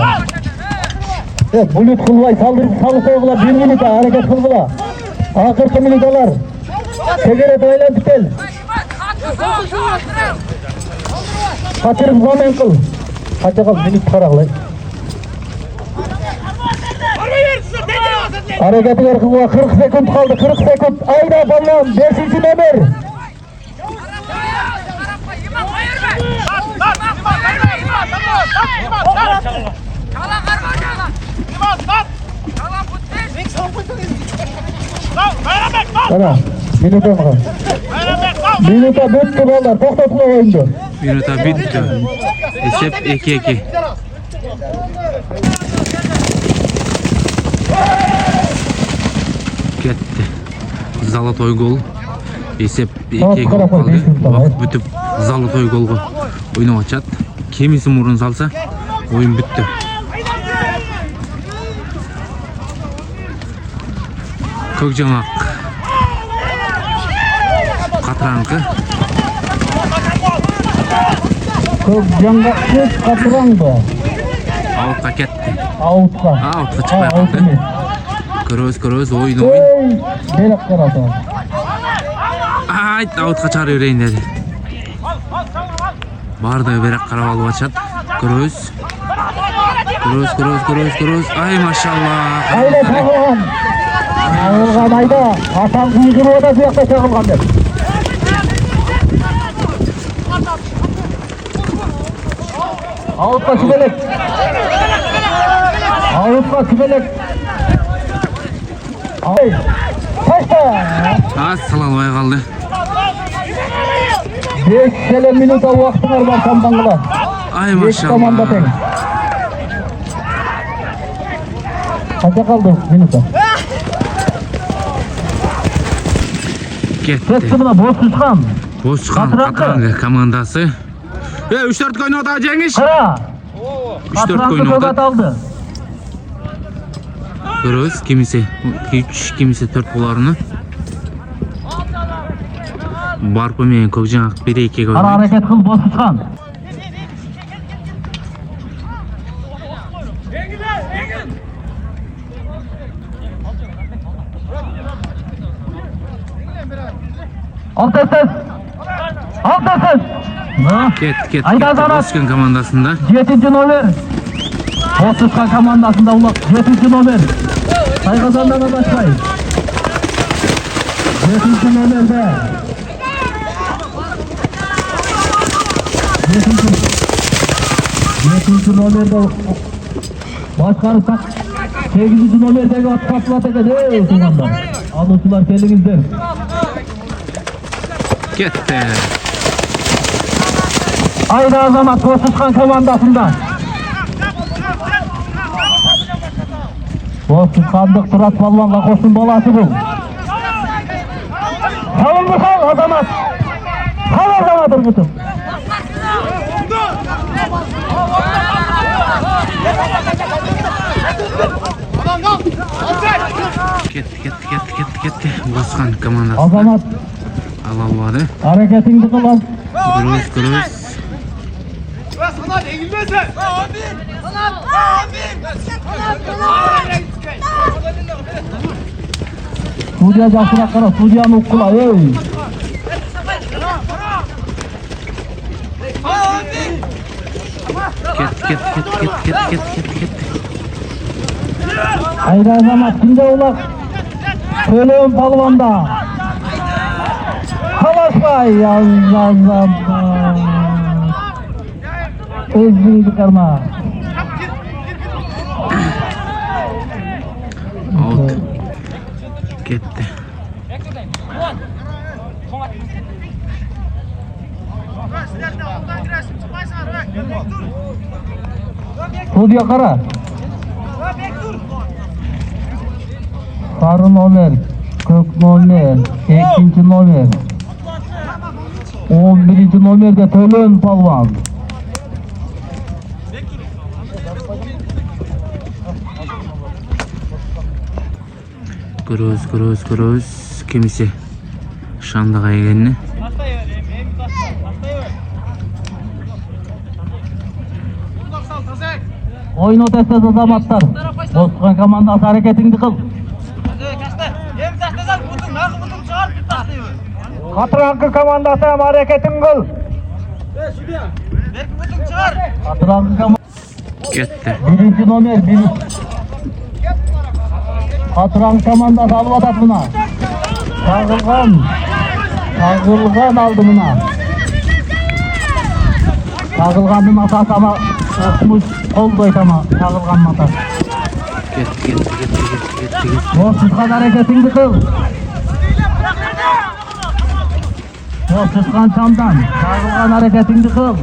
Bulut kılvay salı koygıla 1 minuta hareket kılgıla. Akırkı minutalar. Tegeret aylantıp gel. Kaçırıp zaman kıl. Kaça kal minut karaqlay. Hareketi kılgıla 40 sekund kaldı 40 sekund. Ayda ballam 5. numara. Kana, minuta mı? Minuta bitti ballar, toktatma oyundu. Minuta bitti. Esep 2-2. Ketdi. Zalatoy gol. Esep 2-2 kaldı. Vaqt бүтүп Zalatoy golga oynap açat. Kimisi murun salsa oyun bitti. Kökcana Katranqı. Kökcana Katranqı. Outqa ketdi. Outqa chiqyapti. Kroos oyun. Beraq qaradi. Ayt outqa chiqarib yurayin dedi. Barda beraq qarab olib açat. Kroos. Ay maşallah. Ayda çağılgan. Çağılgan ayda. Hasan kuyuğunu oda suyakta çağılgan der. Outqa çıkılır. Ay. Kaçta? Assalamu kaldı. 5 minuta uaqtыңар бар командаңа. Ay Komanda maşallah. teң. Kaça kaldı minuta? Ketdi. Kısmına Bozkuşkan. Bozkuşkan Katranqı komandası. 3-4 oynadı Cengiz. Kara. 3-4 oynadı. Aldı. Kroos kimisi 3 kimisi 4 bularını. Barpa men Kökcana 1-2 Kara oynadı. hareket kıl Bozkuşkan. Alt ses. Ketdi. Ayda Azamат. Boskan komandasında. 7. nomer. Boskan komandasında ulaq 7. nomer. Sayqazandan adashmay. 7. nomerde. 7. nomerde başqarib 8. nomerdagi ot qaplat ekan ey tuğanlar. Aluvchilar kelingizlar. Ketdi. Ayda Azamat Boskan komandasında. Boskanlık Turat Balvanға qo'shim bolasi bu. Savunma sal Azamat. Sal Azamat Urgutov. Ketdi. Boskan komandası. Azamat Alalады. hareketingni qil. Cross. Sana eğilmezsen. Studiya yaxshiroq qara, studiyani o'qila ey. Ketdi. Ayda Azamat kimga ulaq? To'lon palvonda. Xalosmay Azamat. O'zingni chiqarma. Out. Ketdi. Studiya qara. Sarı nomer, kök nomer, 2. nomer. 11. nomerde To'lon palvon. Cross. Kimisi Şandığa egenini. Oyun o'tasiz Azamatlar. Boskan komandasi hareketingni qil. Qatranqi komandasi ham hareketingni qil. Qatranqi komandasi Ketdi. 1. nomer 1. Qatranqi komandasi alyapti buni. Tag'ilgan aldı buni. Tag'ilganning matasi ama o'qmuş oldu aytama. Tag'ilgan matasi. Ketdi. Boskan hareketingni qil. Boskan chamdan. Tag'ilgan hareketingni qil.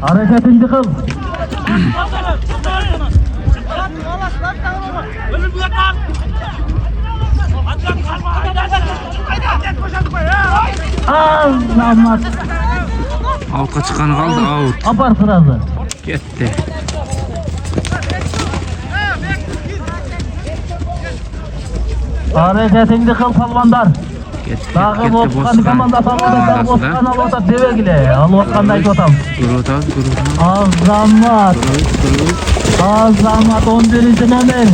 Hareketingni qil. Azamat. Outqa chiqqani qoldi, out. Apar sırası. Ketdi. Hareketingni qil palvonlar. Dağı Boskan komandasi alyapti. Boskan alyapti devegile. Alyapganda aytyapam. Azamat. Azamat 11. nomer.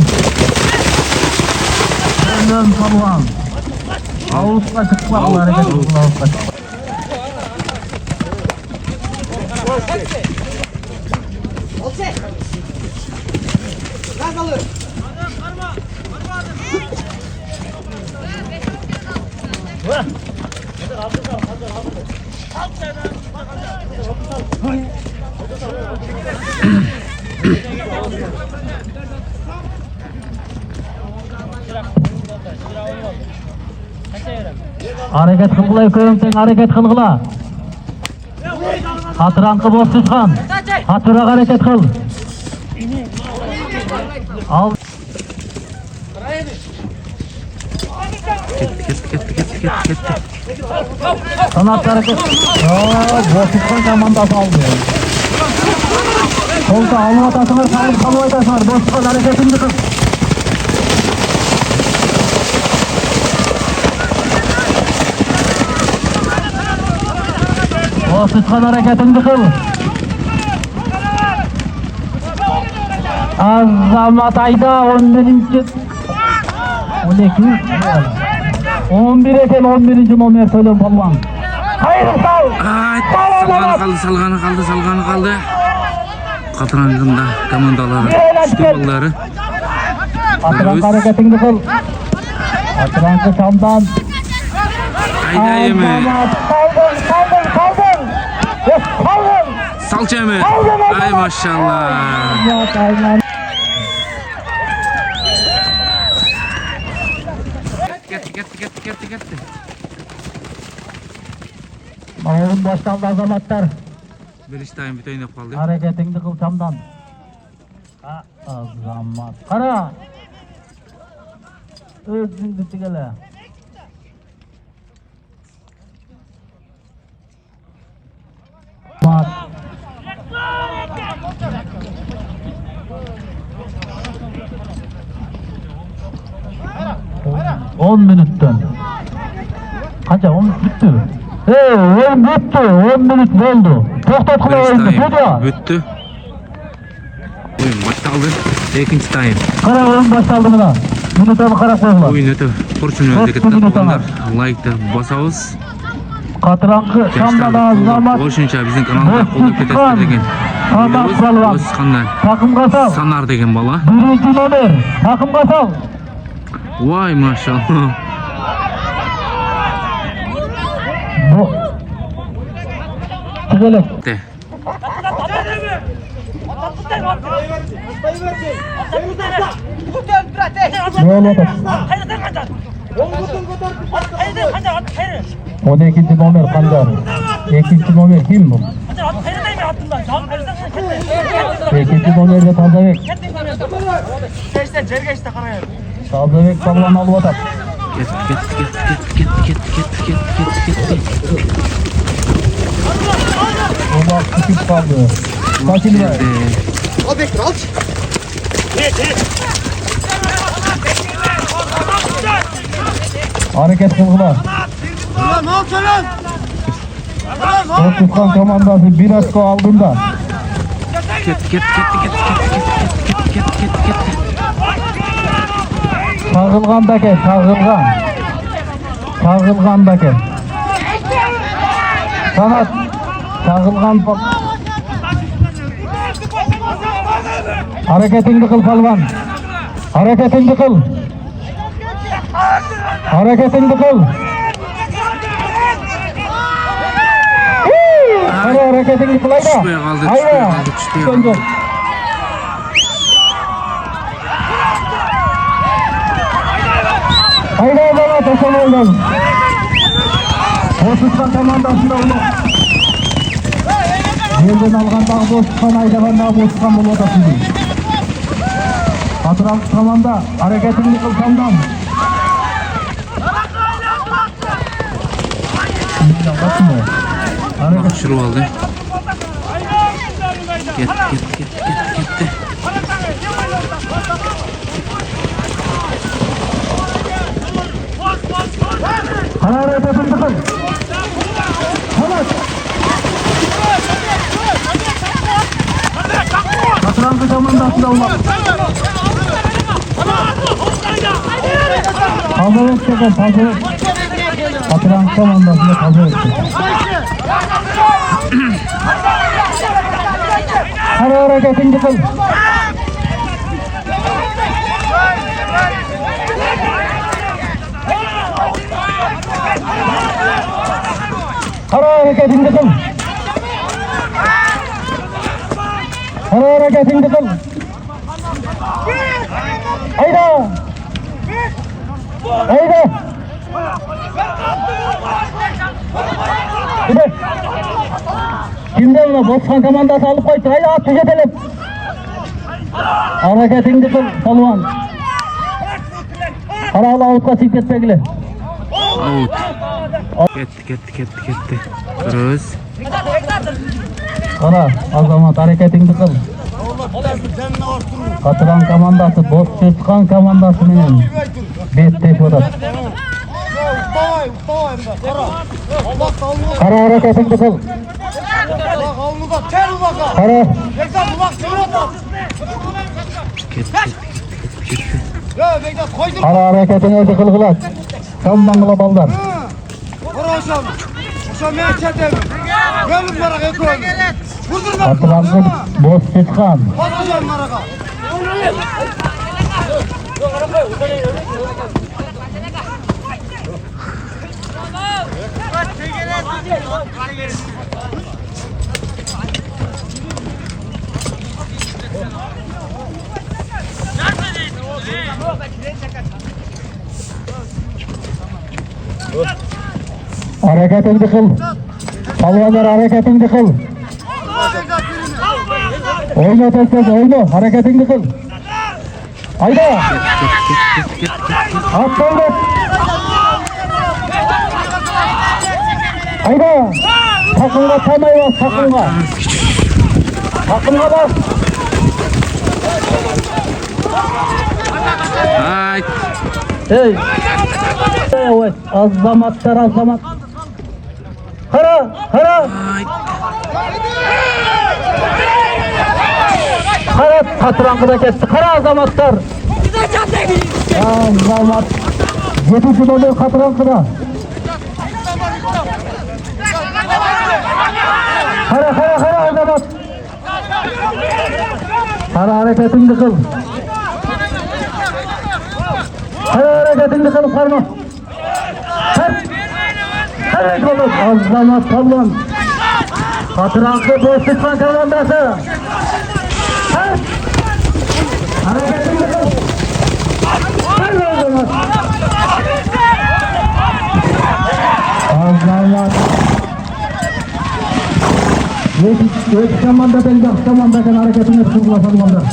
To'lon palvon. Avutga chiqmoqlar hareket qilmoqlar. Hareket qilg'ilay ko'rimsang hareket qilg'ila. Qatranqi Boskan. Qattiqroq hareket qil. Al. Ketdi. Sanat hareket. Boskan komandasi aldı. Solda alyapsınlar, sağlık kalıvaydasınlar. Boskan hareketini qil. Boskan hareketini qil. Azamat Ayda 11. 11 eken 11. Momer Söylem Palvan. Hayır sağ. Ay, salgаны kaldı. Katırangında komandaları, üçte balları. Atıran hareketini kıl. Atırankı Çam'dan. Ayda yeme. Kaldın. Salça mı? Ay maşallah. Gitti. Mağurun başlandı azamatlar. Bir iştahın bir oynap kaldı. Hareketini kıl Çam'dan. Azamat. Kara. Özün gitti gele. Azamat. On minütten. Kaça 10 bitti. Oyun bitti. 10 minut oldu. To'xtatqila oyunni. Hoca. Bitti. Oyun başlandı. İkinci time. Qara oyun başlandı mana. Minutani qarab qo'yinglar. Oyun ötü. Kurşun öldü olanlar. Like'da basabız. Qatırangı Çam'dan Azamat. Oşuncha bizning kanalda qo'llab ketasiz degan. Azamat Palvan. O'zqandan Takımga sal. Sanar degan bola. 1. nomer. Takımga sal. Voy maşallah. Bu. Tıgılık. De. Böyle de. 12. nomer Kandar. 2. nomer kim bu? 2. nomer de Tazabek. Tazabek Palvan alıp atar. Get. Onlar küçük kaldı. Kaçını ver. Hareket kılgılar. Korkutkan komandası bir asko aldığında. Get. Çağılgandaki, çağılgandaki. Sanat, çağılgan. Hareketini kıl Palvan. Hareketini kıl. Hadi hareketini kıl Ayda. Düşmeye kaldı. Döndür. Ayda bana taşan oldun. Bosutkan komandasında onu. Yerden alganдағы Bosutkan aydaganдағы Bosutkan bolu otasıydı. Atıran komanda hareketini kıl Çam'dan. Hareket şuru aldı. Get. Hareketini kıl. Atıran komandasında onu. Tazabek çeken Tazabek. Atıran komandasında Tazabek çeken. Hareketini kıl. Hareketini kıl. Ayda. Gide. Kimden ona Boskan komandası alıp koydu. Haydi at tüketelim. Hareketini kıl Palvan. Haralı avutla siklet bekle. Out. Get. Terus. Kara Azamat hareketini kıl. Katıran komandası Boskan komandası menen betteş odat. Kara hareketini kıl. Kara. Ya Bektaş koydun. Ara hareketinizi kılgılat. Tamdan kıla ballar. Oraya aşağı. Aşağı meyve çetelim. Gelin merak ekmeğini. Vurdurma. Atılansın boz çıkan. Bas aşağı maraka. Hareketini kıl. Palvanlar hareketini kıl. Oyna tezkez oyna. Hareketini kıl. Hayda. At oyna. Hayda. Takımga tamay bas takımga. Takımga bas. Ay. Hey. Evet. Azamatlar azamat. Hara. Hara. Hara katırankıda kesti. Hara azamatlar. Azamat. 7 kilometre katırankıda. Hara azamat. Hara hareketini kıl. Hara hareketini kıl karma. Evet oğlum, azamat tallan. Katırankı boşluktan kavandası. Hareketini kıl. Hadi azamat. Azamat. Yetişen mandaten, yakışan mandaten hareketini kılgılasan mandat.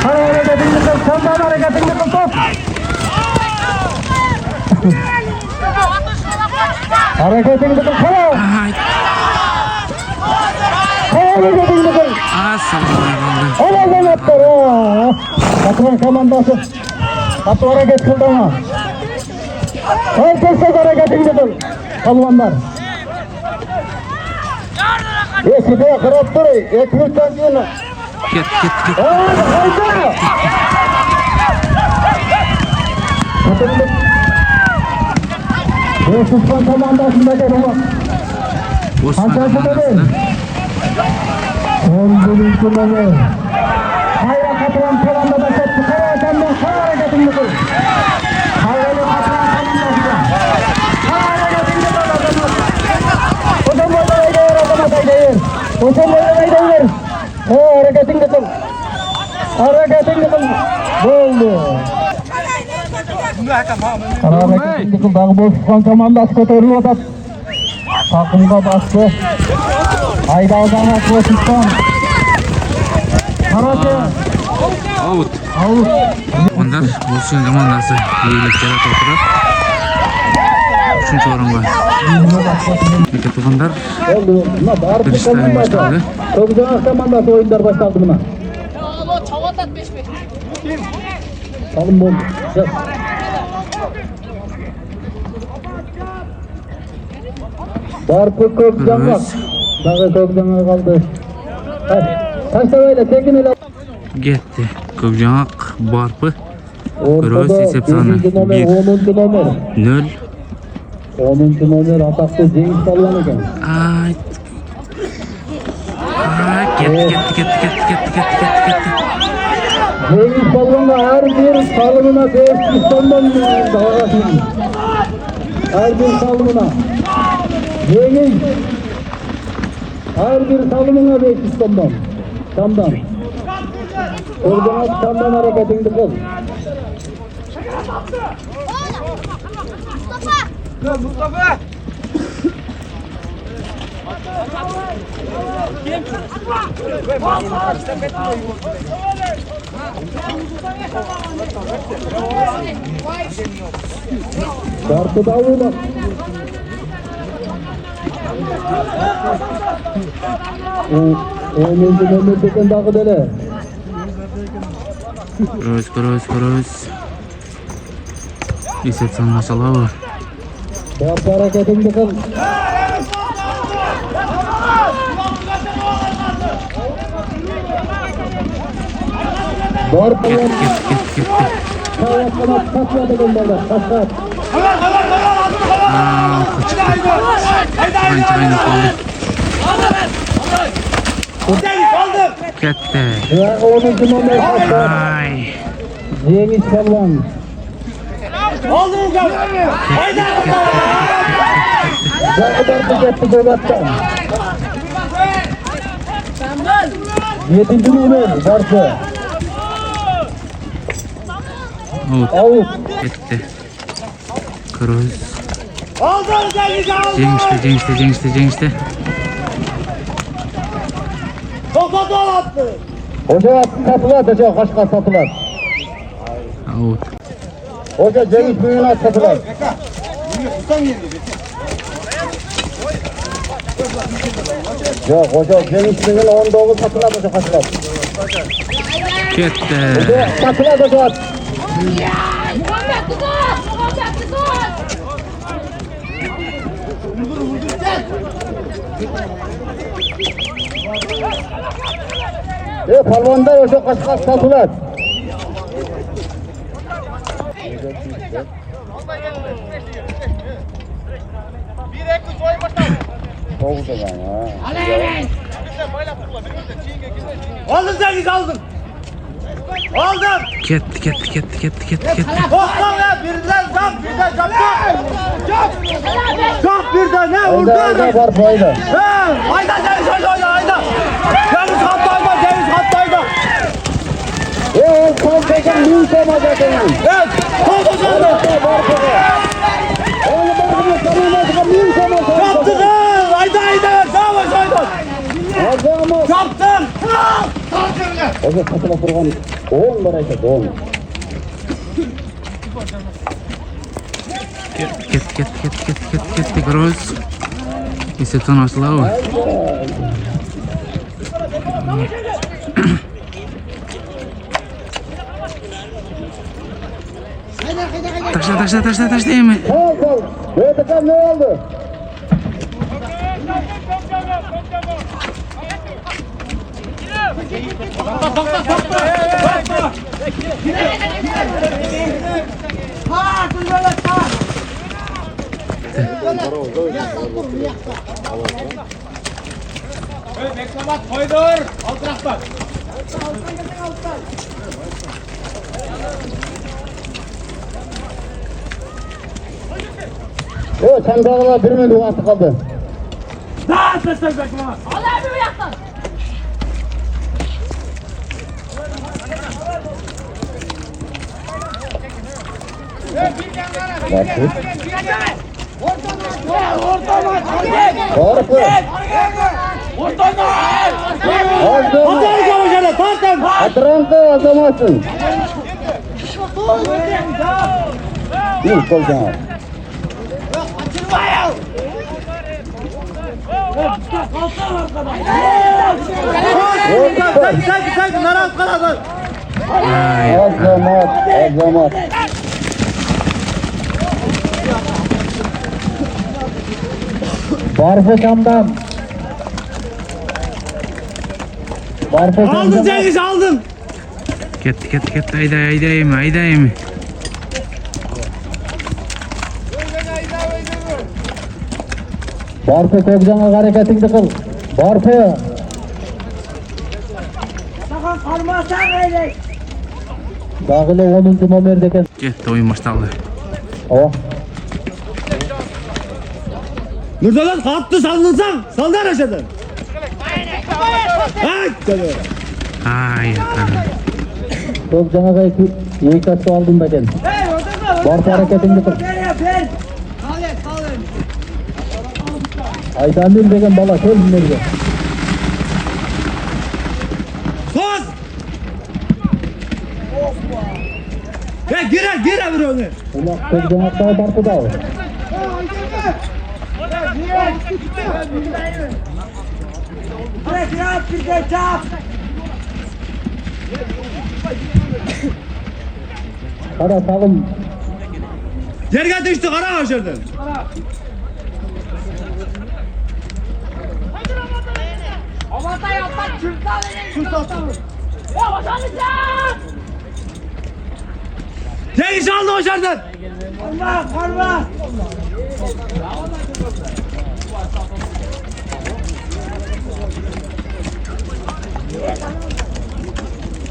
Hareketini kıl, senden hareketini kıl top. Hareketini kıl, kara. Hareketini kıl. Ona zanatlar ha. Katıran komandası. Katı hareket kıldı ama. Herkes hareketini kıl. Kalmanlar. Eskide kırıp dur. Ekmekten sonra. Git. Hayda! Katıldık. Osman komandasında gelin. Hancası dedi. Öldürün kullanı. Hayra katıran komandada çekti. Kara adamdan kara hareketini kıl. Hayralı katıran komandasında. Kara hareketini kıl adamlar. O zaman da ayda adama ayda. O zaman da ayda. Hareketini kıl. Hareketini kıl. Oldu. Hareketini kıl. Dağı boşluğun komandası kotorunu atat. Takımda bastı. Hayda adamlar boşluğun. Karate. Out. Out. Onlar Boşluğun komandası iyilikleri oturup 3. orunga meket tuğanlar Oldu. bir time başladı. Kızgın komandası oyunlar başladı buna. Alo çavatat 5-5. Alın oldu. Gel. Barpı Kökcan bak. Dağı Kökcan'a kaldı. Taşla böyle tekin ele. Gitti. Kökcanak barpı. Ortada esep sanı. 1. numara, 10. numara. 0. 10. numara atakta Cengiz Palvan ekan. Ay. Gitti. Cengiz Palvan'a her bir salımına 500 tondan davasın. Her bir salımına. Cengiz. Her bir salımına 500 tondan. Çamdan. Orada çamdan hareketini kıl. Mustafa. Şarkı da uyma. Oyuncu memleketten dağı dele. Cross. Esep sanı maşallah var. Barpa hareketini kıl. Barpa Git. ayaklarına patladı bunlarla. Kaçlar. Aynen kaldı. Gitti. Ya 10. numara kaçlar. Ay. Cengiz Palvan. Barpa gitti Dolat'tan. 7. numara Barpa. Avuk. Gitti. Cruz. Aldın Cengiz de. Topa dolattı. Hoca satılar hoca kaçka satılar. Out. Hoca Cengiz Bey'le satılar. Yok hoca Cengiz Bey'le 19 satılar hoca kaçlar. Gitti. Hoca satılar hoca. Palvanda hoca kaçka satılar. Aldın Cengiz aldın. Aldın. Gitti. Toplam ya birden çap. Çap birden ne vurdu? Ayda var fayda. He ayda Cengiz ayda. Cengiz hattayda. Son tekrar min olacak onun. Evet. Top hocam. Onu bakımı sanılmaz min olacak. Yaptın ha. Ayda. Savaş ayda. Azamı. Yaptın. Hoca satıla kurban. 10 lira işte 10. Gitti. Cruz. Isıtan asla. Taşla değil mi? Sağ. Böylece ne oldu? Koydur. Altırak bak. Yok sen dağlar 1 milyon artık kaldı. Daha sesler bekleme. Doğru. Atranta azamasın. Yok kolcan. Sen naraz kaladın. Azamat. Barfe camdan. Aldın Cengiz aldın. Gitti. Aydayım. Barfe Kogcan'a hareketini kıl. Barfe. Sakın kalmazsan öyle. Dağılı 10. numerdeken. Gitti oyun başladı. O. Nurdalan kalktı sallınsan. Saldır aşağıdan. Ay. Kogcan'a da iyi kaçı aldın da gel. Barfe hareketini kıl. Aydandır degen bala köl dinlerge. Sos! Gire bir onu. Ulan Kogcan'a da Barfe da o. Hadi sağım. Yerge düştü kara aşırdın. Cengiz aldı başardın. Allah karma.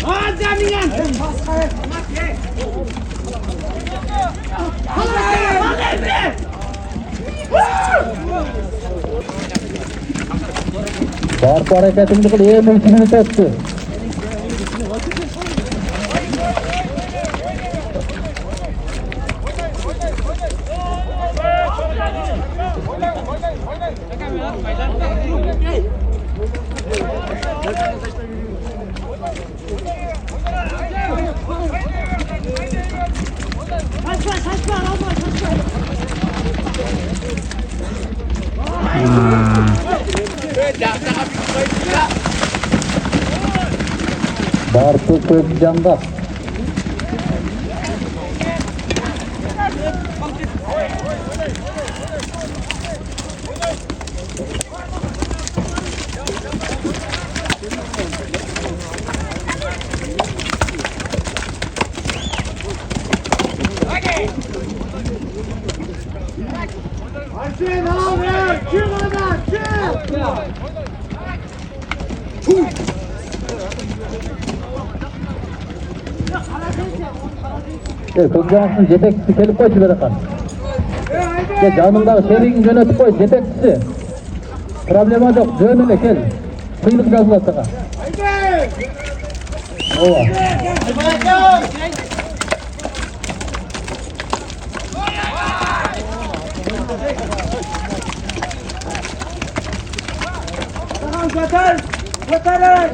Hadi Emin. Barpa hareketini kıl, mümkününü tepti. Barpa köp canda. Açın abi. Kim adam? Kim? Kızcağızın yetekçisi kelip koy şuraya kan. Canımdağı serinin yönetip koy yetekçisi. Problema yok, dönüne gel. Kıyılık yazılar sana. Ova. Yeter! Yeter!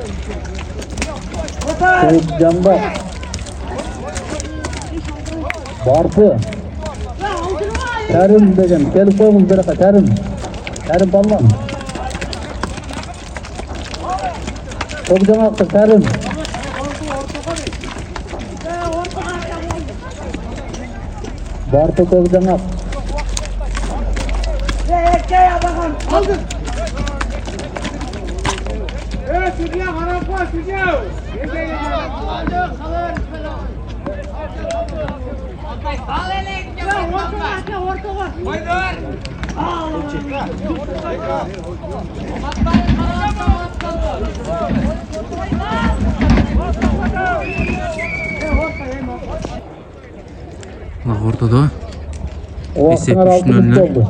Kılık canda. Barpı. Terim degen, kelip koyun bir terim. Terim ballan. Çok canaktır terim. Barpı çok canak. Aldın! Evet, Südya, Karakua, Südya! Ortada O Esep vaktına üçün altı önüne. oldu.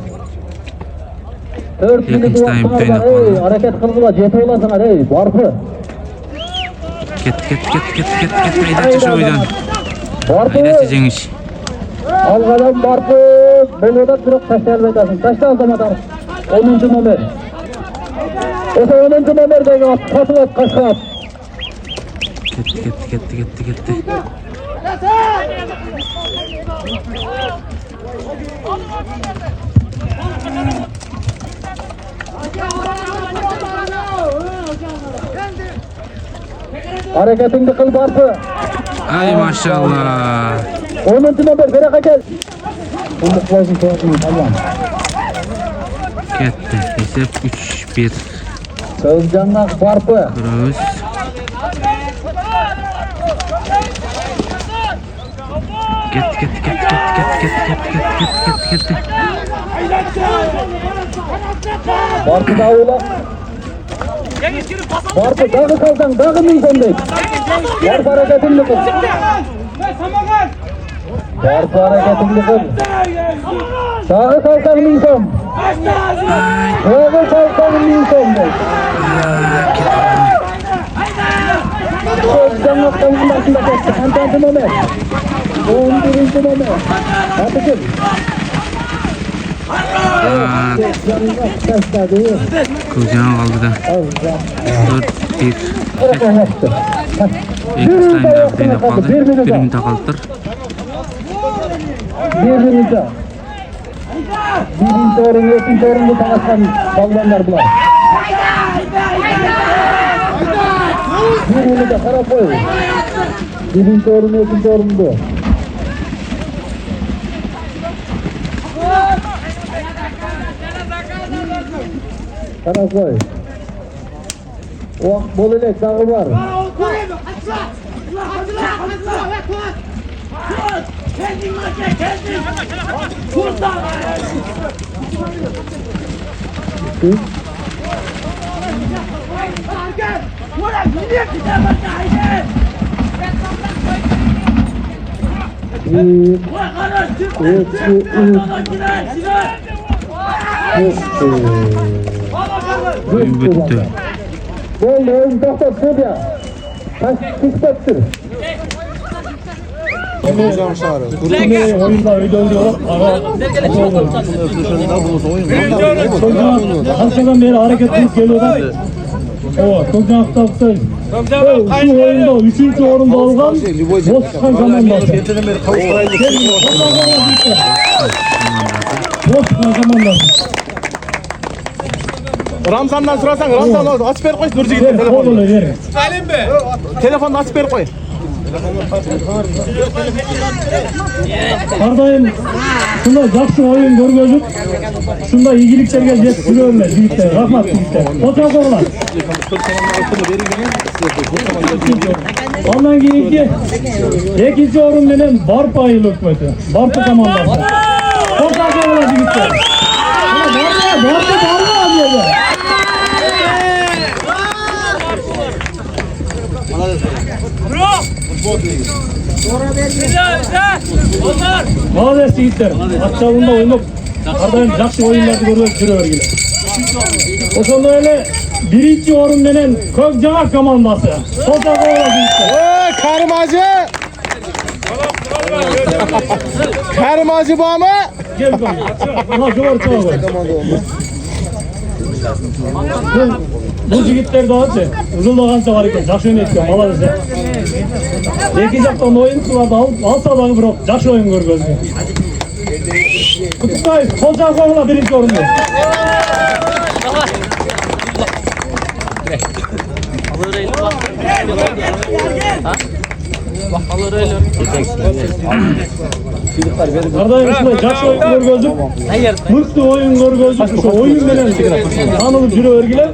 4 Yakın minut time vaktına payına var. kaldı. Hareket kılgıla cephe olasana ey. Barpı. Ket aydaçı oydan. Barpı. Aydaçı Cengiz. Algadan Barpı. Bolu'da durup taşlar bekasın. Taşla aldamadan. 10. numara. Ose 10. numaradaki at. Katı at kaşka at. Gitti. Hareketini kıl Barpı. Ay maşallah. 10. numara beraka gel. Umut başın soğutmayın tamam. Gitti. Esep 3-1. Sözcanlar Barpı. Kroos. Gitti. Barpı davula. Barpı dağı kalsan dağı mı sendek? Barpı hareketini kıl. Barpı hareketini kıl. Dağı kalsan mı insan? Dağı kalsan mı insan? Sözcanlar kalın başında geçti. Antandı Mehmet. 11. Mehmet. Atıkın. Kılcan kaldı da. 4-1. Ekstayın dağıtıyla kaldı. 1 minute kaldır. Birinci orun, ikinci orunu tanışkan balvanlar bular. Birini de kara koy. Birinci orunu, ikinci orunu. Qarab qo'y. Vaqt bo'ldi, tag'i bor. Oyun bitti. Bo'ldi, o'yin to'xtat, sudya. To'xtat tur. Oyunda ödüldü. Haftadan beri hareket edip geliyorlar. O çok hafta. Şu oyunda 3. orunda algan Bozkır'ın komandası. Bozkır'ın komandası. Ramzan'dan sorasan Ramzan açıp ver koy Nurcu gitti telefonu. Telefonu açıp ver koy. Ardayım şunda жақсы oyun görgözüp şunda iyiliklerge жеткiriyorlar жигиттер. Rahmat жигиттер. Oturak oğlan. Ondan keyinki ikinci orun menen Barpa ayıl hükümeti. Barpa komandası. Oturak oğlan jigittер. Barpa diyorlar. Молодец жигиттер. Атчабында ойнап, ардайым жақсы ойындарды көріп жүрө бергиле. Ошондой эле биринчи орун менен Көк Жаңак командасы. Солтак ола жигиттер. Karim Hacı. Karim Hacı bu mu? Gel bakalım. Ana jogor çağa koy. Bu жигиттер дагычы узулдаганча бар экен, жакшы ойнойт экен, молодец. Эки жактан оюн кылып алса дагы бирок жакшы оюн көргөздү. Кутукбаев Колчак оğla биринчи орунду. Ардайым ушундай жакшы оюн көргөзүп, мыкты оюн көргөзүп, ошо оюн менен таанылып жүрө бергиле.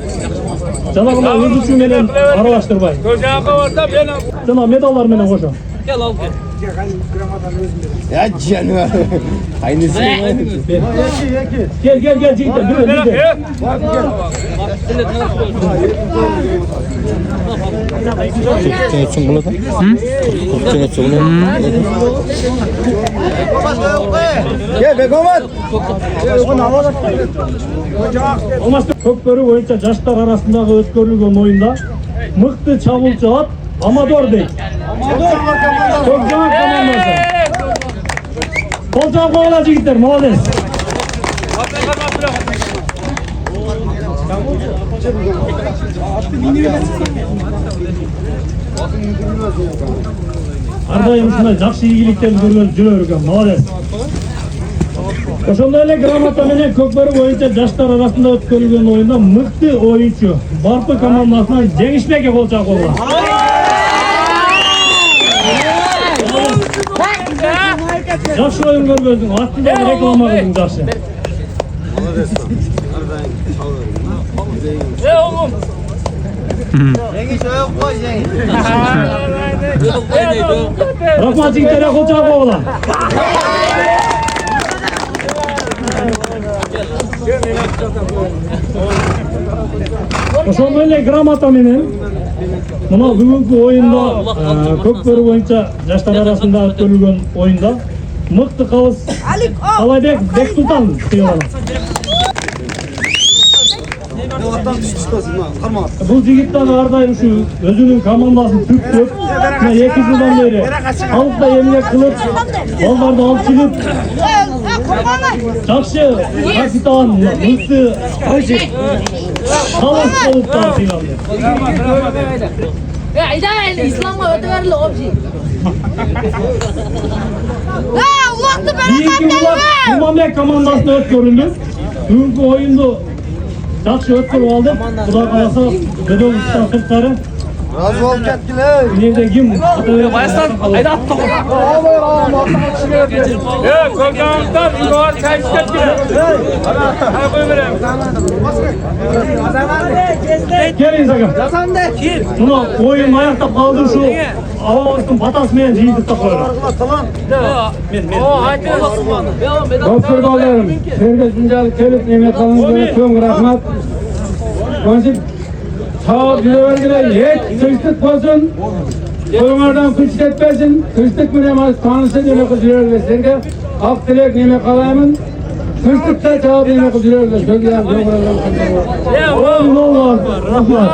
Жанагындай өз үчү менен аралаштырбай. Жана медалдар менен кошо. Gel al gel. Ya canım. Aynısı. Gel жигиттер, бир. Gel Begomat. Көкбөрү боюнча жаштар арасындагы өткөрүлгөн оюнда мыкты чабуулчу ат Амадор дейт. Көк Жаңак командасы. Колчак оğla жигиттер, молодец. Ардайым ушундай жакшы ийгиликтерди көргөзүп жүрө берген, молодец. Ошондой эле грамота менен Көкбөрү боюнча жаштар арасында өткөрүлгөн оюнда мыкты оюнчу Барпы командасынан Жеңишбек Колчак оğla. Жакшы оюн көргөздүң, астында реклама кылдың жакшы. Oğlum. Rahmat жигиттерге Колчак оğla. Ошондой эле грамота менен мына бүгүнкү оюнда Көкбөрү боюнча жаштар арасында өткөрүлгөн оюнда мыкты калыс Алайбек Бектултан сыйланат. Бул жигит дагы ардайым ушу өзүнүн командасын түптөп, мына 2 жылдан бери халыкта эмгек кылып, балдарды алып чыгып, жакшы капитан, мыкты калыс болуп да сыйланды. İdan İslam'a öteverli obji. Kийинки улак Кулмамбек командасына өткөрүлдү. Бүгүнкү оюнду жакшы өткөрүп алдык. Кудай кааласа Бедовичтин кызчары Razı ol kettiler. Nerede kim? Bayastan ayda attık. Ko'rganimdan ilg'or çay ichib keladi. Ha qo'yverem. Gelin sakın. Şunu oyun ayakta kaldır şu avamızın patasmayan jiydik da koyalım. Doktor ballarım, sizga shunchalik kelib ne'mat qilganingiz uchun rahmat. Nasib sağ yuravergilar, hech tinchlik bo'lsin. Qo'linglardan kuch ketmasin. Tinchlik bilan tanishib nima qilib yuraverlar. Sizga haq tilak nima qilaman. Tinchlikda javob nima qilib yuraverlar. Shunga ham to'g'ri. Rahmat.